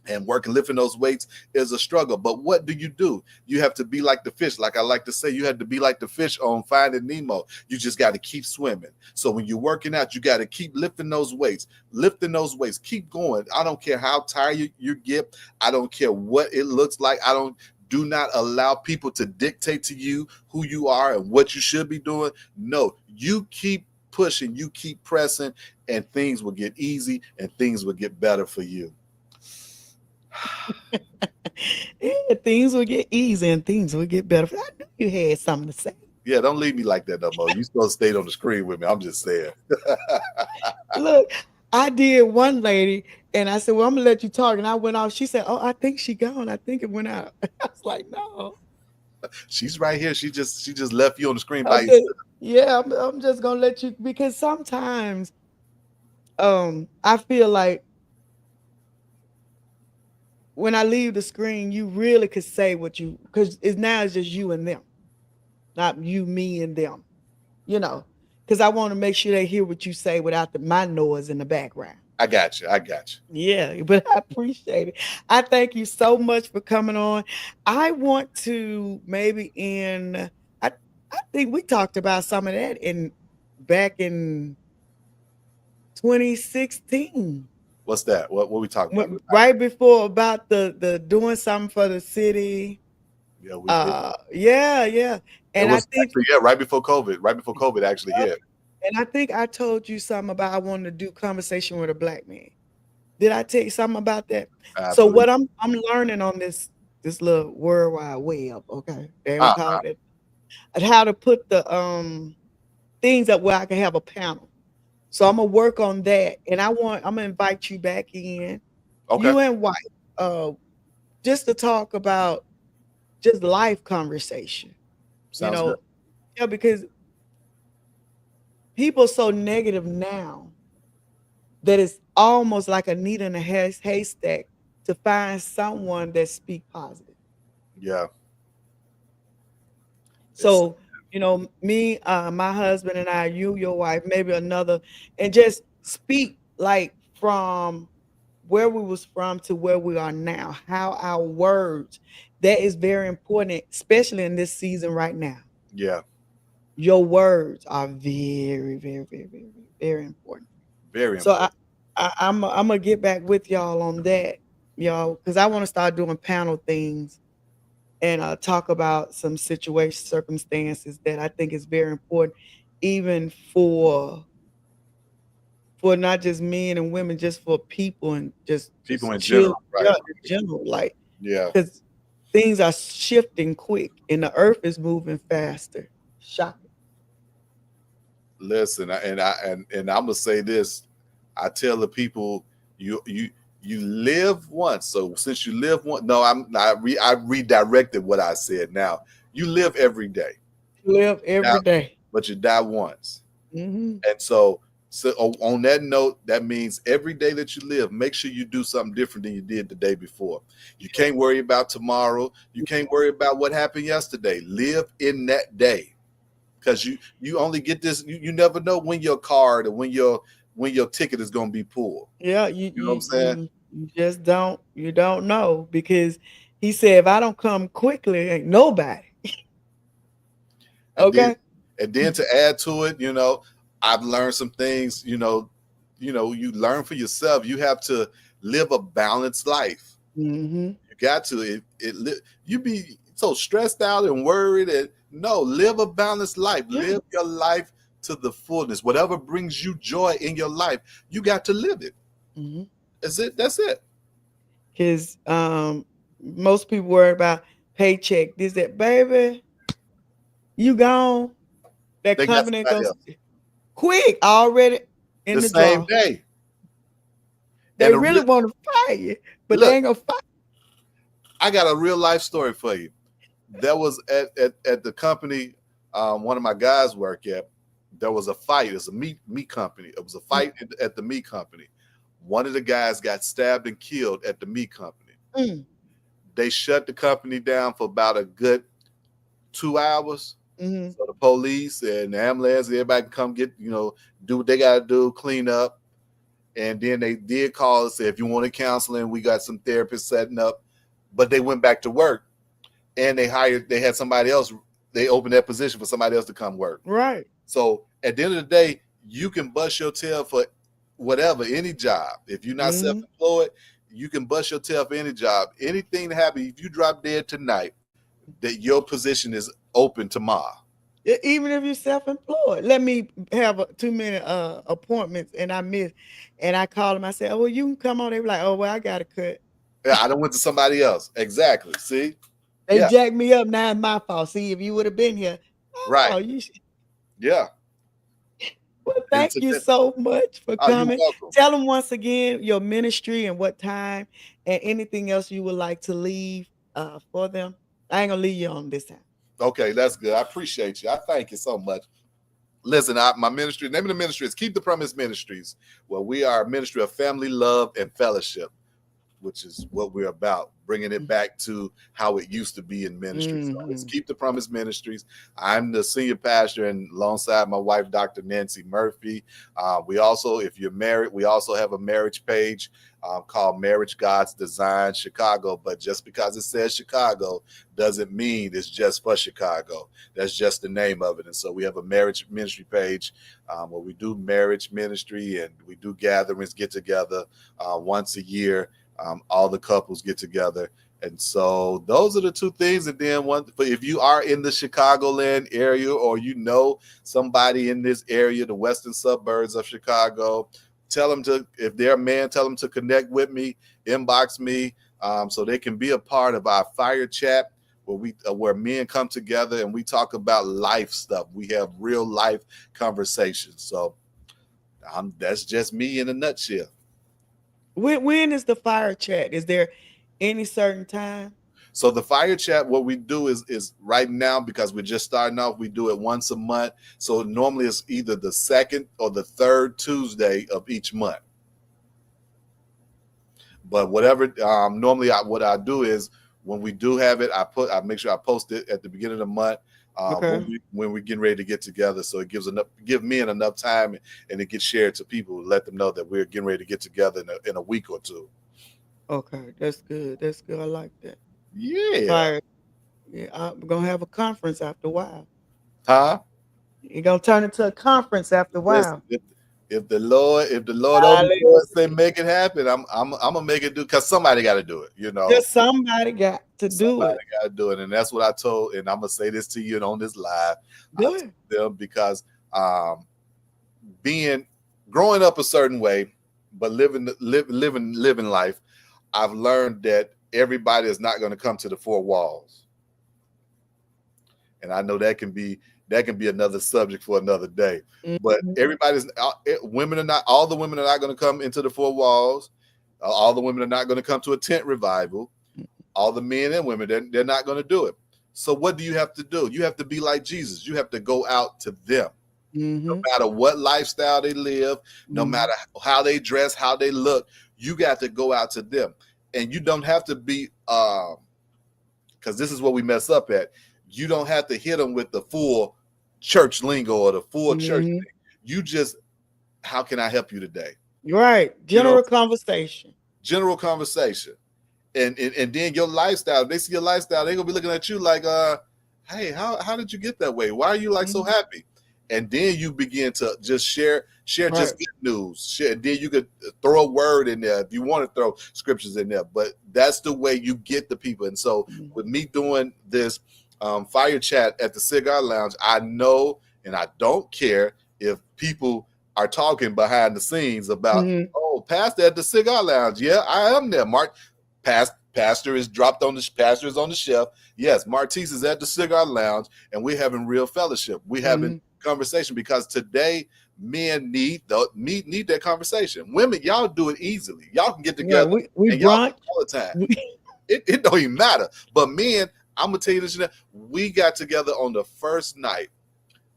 B: And working, lifting those weights is a struggle. But what do? You have to be like the fish. Like I like to say, you have to be like the fish on Finding Nemo. You just got to keep swimming. So when you're working out, you got to keep lifting those weights, keep going. I don't care how tired you get. I don't care what it looks like. Do not allow people to dictate to you who you are and what you should be doing. No, you keep pushing, you keep pressing, and things will get easy and things will get better for you.
A: Yeah, things will get easy and things will get better. I knew you had something to say.
B: Yeah, don't leave me like that no more. You supposed to stay on the screen with me. I'm just saying.
A: Look, I did one lady, and I said, "Well, I'm gonna let you talk." And I went off. She said, "Oh, I think she gone. I think it went out." I was like, "No,
B: She's right here. She just left you on the screen by
A: I'm
B: yourself.
A: just, yeah, I'm just gonna let you because sometimes, I feel like when I leave the screen, you really could say what you because it's just you and them, not you, me, and them. You know, because I want to make sure they hear what you say without my noise in the background.
B: I got you. I got you.
A: Yeah, but I appreciate it. I thank you so much for coming on. I want to maybe I think we talked about some of that in back in 2016.
B: What's that? What we talking about?
A: Right before about the doing something for the city.
B: Yeah, we did.
A: Yeah, yeah.
B: It
A: And I
B: was
A: think
B: actually, yeah, right before COVID. Right before COVID actually hit.
A: and I think I told you something about I wanted to do conversation with a black man. Did I tell you something about that?
B: I
A: So
B: believe.
A: what I'm learning on this little world wide web, okay? They don't
B: Uh,
A: call it how to put the things up where I can have a panel. So I'm gonna work on that, and I'm gonna invite you back in,
B: okay.
A: you and White, uh, just to talk about just life conversation. You
B: Sounds good.
A: know, yeah, because people are so negative now that it's almost like a needle in a haystack to find someone that speak positive.
B: Yeah. It's
A: So, me, my husband and I, you, your wife, maybe another, and just speak like from where we was from to where we are now, how our words, that is very important, especially in this season right now.
B: yeah,
A: Your words are very, very, very, very, very important.
B: very
A: So
B: important.
A: I'm gonna get back with y'all on that, y'all, because I want to start doing panel things and talk about some situation circumstances that I think is very important, even for not just men and women, just for people and
B: People
A: just
B: in
A: chill,
B: general,
A: yeah,
B: right?
A: in general, like
B: Yeah.
A: because things are shifting quick and the earth is moving faster. Shocking.
B: Listen, and I'm gonna say this. I tell the people, you live once. So since you live once, no, I redirected what I said. Now you live every day,
A: Live
B: now,
A: every day.
B: but you die once.
A: Mm-hmm.
B: And so on that note, that means every day that you live, make sure you do something different than you did the day before. You can't worry about tomorrow. You can't worry about what happened yesterday. Live in that day, because you only get this. You never know when your card or when your ticket is going to be pulled.
A: Yeah,
B: You know what I'm saying?
A: you just don't know because he said if I don't come quickly, ain't nobody.
B: And then
A: Okay.
B: and then to add to it, I've learned some things. You learn for yourself. You have to live a balanced life.
A: Mm-hmm.
B: You got to. You be so stressed out and worried. And no, live a balanced life.
A: Yeah.
B: Live your life to the fullness. Whatever brings you joy in your life, you got to live it.
A: Mm-hmm.
B: That's it. That's it.
A: Because most people worry about paycheck. This that baby, you gone. That
B: They got
A: company
B: somebody
A: goes
B: else
A: quick already in
B: the
A: the
B: same
A: draw.
B: day.
A: They
B: And
A: really want to fire you, but they
B: look,
A: ain't gonna fire.
B: I got a real life story for you. That was at the company one of my guys work at. There was a fight. It's a meat company. It was a fight at the meat company. One of the guys got stabbed and killed at the meat company.
A: Mm,
B: They shut the company down for about a good 2 hours.
A: mm-hmm.
B: So the police and the ambulance, everybody can come get, do what they got to do, clean up. And then they did call and say, if you wanted counseling, we got some therapists setting up. But they went back to work, and they had somebody else. They opened that position for somebody else to come work.
A: Right.
B: So at the end of the day, you can bust your tail for whatever, any job. If you're not
A: Mm-hmm.
B: self-employed, you can bust your tail for any job. Anything that happens, if you drop dead tonight, that your position is open tomorrow.
A: Even if you're self-employed, let me have a 2 minute appointments and I miss, and I call them. I say, "Oh, well, you can come on." They be like, "Oh, well, I got to cut."
B: Yeah, I don't went to somebody else. Exactly. See?
A: They
B: Yeah.
A: jacked me up. Now it's my fault. See, if you would have been here,
B: Right.
A: oh, you should.
B: Yeah.
A: Well,
B: And
A: thank you so much for
B: oh, you're
A: coming.
B: welcome.
A: Tell them once again your ministry and what time, and anything else you would like to leave for them. I ain't gonna leave you on this time.
B: Okay, that's good. I appreciate you. I thank you so much. Listen, my ministry, name of the ministry is Keep the Promise Ministries. Well, we are a ministry of family, love, and fellowship, which is what we're about, bringing it back to how it used to be in ministry. So it's
A: Mm-hmm.
B: Keep the Promise Ministries. I'm the senior pastor, and alongside my wife, Dr. Nancy Murphy. We also, if you're married, we also have a marriage page called Marriage God's Design Chicago. But just because it says Chicago doesn't mean it's just for Chicago. That's just the name of it. And so we have a marriage ministry page where we do marriage ministry, and we do gatherings, get together once a year. All the couples get together. And so those are the two things. And then but if you are in the Chicagoland area, or you know somebody in this area, the western suburbs of Chicago, tell them to, if they're a man, tell them to connect with me, inbox me, so they can be a part of our fire chat, where men come together and we talk about life stuff. We have real life conversations. So that's just me in a nutshell.
A: When is the fire chat? Is there any certain time?
B: So the fire chat, what we do is right now, because we're just starting off, we do it once a month. So normally it's either the second or the third Tuesday of each month. But whatever, normally what I do is, when we do have it, I make sure I post it at the beginning of the month,
A: Okay.
B: when we're getting ready to get together. So it give me enough time, and it gets shared to people, let them know that we're getting ready to get together in a week or two.
A: Okay, that's good. That's good. I like that.
B: Yeah.
A: Fire. Yeah, I'm gonna have a conference after a while.
B: Huh?
A: You're gonna turn into a conference after a
B: Listen,
A: while.
B: if the Lord open the door and
A: Hallelujah.
B: say make it happen, I'm gonna make it do, because somebody got to do it.
A: Just somebody got to do
B: Somebody
A: it.
B: got to do it, and that's what I told. And I'm gonna say this to you and on this live. I
A: Do
B: told
A: it.
B: them, because um, being growing up a certain way, but living life, I've learned that everybody is not going to come to the four walls, and I know that can be another subject for another day. But
A: Mhm.
B: women are not all the women are not going to come into the four walls. All the women are not going to come to a tent revival. All the men and women, they're not going to do it. So what do you have to do? You have to be like Jesus. You have to go out to them. No
A: Mhm.
B: matter what lifestyle they live, no matter
A: Mhm.
B: how they dress, how they look, you got to go out to them. And you don't have to be, because this is what we mess up at. You don't have to hit them with the full church lingo or the full church
A: Mhm.
B: thing. You just, how can I help you today?
A: Right.
B: You know,
A: General conversation.
B: general conversation. And then your lifestyle. If they see your lifestyle, they're gonna be looking at you like, hey, how did you get that way? Why are you like so
A: Mhm.
B: happy? And then you begin to just share
A: Right.
B: just good news. Share. Then you could throw a word in there if you want to throw scriptures in there. But that's the way you get the people. And so
A: Mhm.
B: with me doing this fire chat at the Cigar Lounge, I know and I don't care if people are talking behind the scenes about,
A: Mhm.
B: oh, Pastor at the Cigar Lounge. Yeah, I am there. Pastor is pastor is on the shelf. Yes, Martyce is at the Cigar Lounge, and we're having real fellowship. We're having
A: Mhm.
B: conversation, because today men need that conversation. Women, y'all do it easily. Y'all can get
A: Right.
B: together
A: We
B: and y'all
A: brunch.
B: talk all the time.
A: We,
B: It don't even matter. But men, I'm gonna tell you this. We got together on the first night,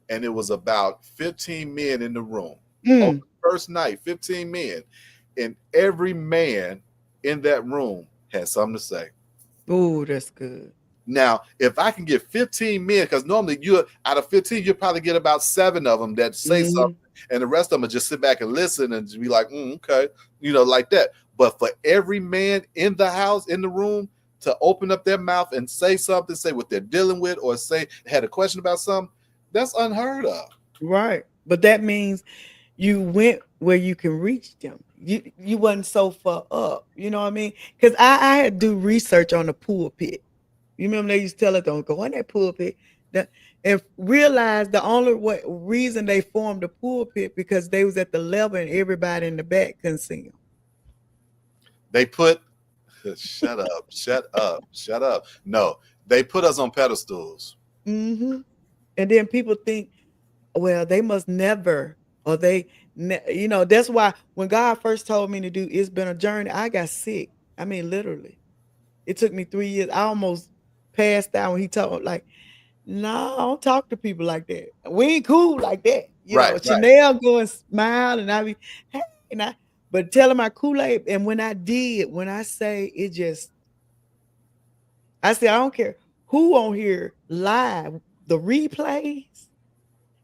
B: and it was about 15 men in the room. On
A: mm.
B: the first night, 15 men, and every man in that room had something to say.
A: Oh, that's good.
B: Now, if I can get 15 men, because normally you out of 15, you probably get about 7 of them that say something,
A: Mhm.
B: and the rest of them will just sit back and listen and just be like, okay, like that. But for every man in the house, in the room, to open up their mouth and say something, say what they're dealing with, or say had a question about something, that's unheard of.
A: Right. But that means you went where you can reach them. You wasn't so far up. You know what I mean? Because I had to do research on the pulpit. You remember they used to tell us don't go in that pulpit. That and realize the only reason they formed the pulpit because they was at the level and everybody in the back couldn't see them.
B: They put shut up, shut up, shut up. No, they put us on pedestals.
A: Hmm. And then people think, well, they must never, or that's why when God first told me to do It's Been a Journey, I got sick. I mean, literally. It took me 3 years. I almost passed out when he told like, no, I don't talk to people like that. We ain't cool like that.
B: Right, right.
A: Chanel go and smile and I be, hey, and I but tell him my Kool-Aid. And when I did, when I say it just I said, I don't care who on here live, the replays.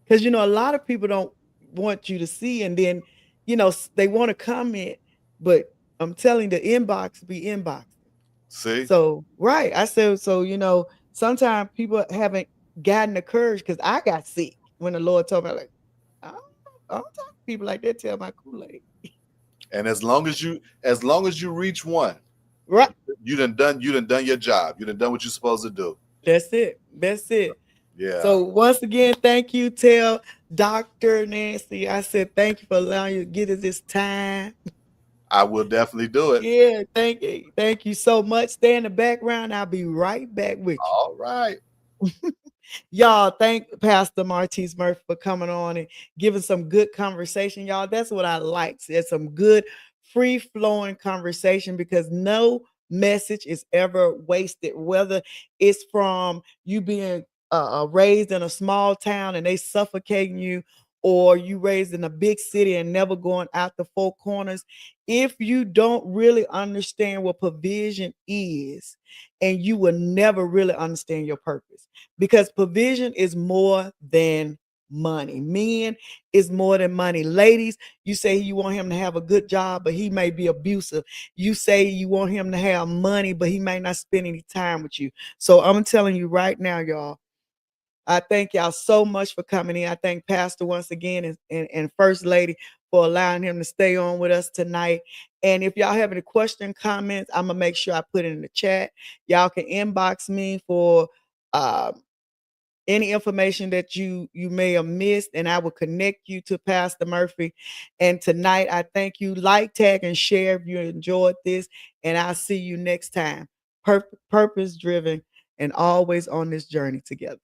A: Because a lot of people don't want you to see, and then they want to comment, but I'm telling the inbox be inboxing.
B: See,
A: So right, I said so. Sometimes people haven't gotten the courage because I got sick when the Lord told me like I don't talk to people like that. Tell my Kool Aid.
B: and as long as you reach one,
A: Right,
B: you done done your job. You done what you're supposed to do.
A: that's it. That's it.
B: Yeah,
A: So once again, thank you. Tell Dr. Nancy I said thank you for allowing you to get us this time.
B: I will definitely do it.
A: Yeah, thank you so much. Stay in the background. I'll be right back with you.
B: All right.
A: Y'all, thank Pastor Martyce Murphy for coming on and giving some good conversation. Y'all, that's what I like. It's some good, free flowing conversation because no message is ever wasted, whether it's from you being raised in a small town and they suffocating you, or you raised in a big city and never going out the four corners. If you don't really understand what provision is, and you will never really understand your purpose because provision is more than money. Men is more than money. Ladies, you say you want him to have a good job, but he may be abusive. You say you want him to have money, but he may not spend any time with you. So I'm telling you right now, y'all, I thank y'all so much for coming in. I thank Pastor once again and First Lady for allowing him to stay on with us tonight. And if y'all have any question, comments, I'm gonna make sure I put it in the chat. Y'all can inbox me for uh, any information that you may have missed, and I will connect you to Pastor Murphy. And tonight, I thank you. Like, tag, and share if you enjoyed this. And I'll see you next time. Purpose driven and always on this journey together.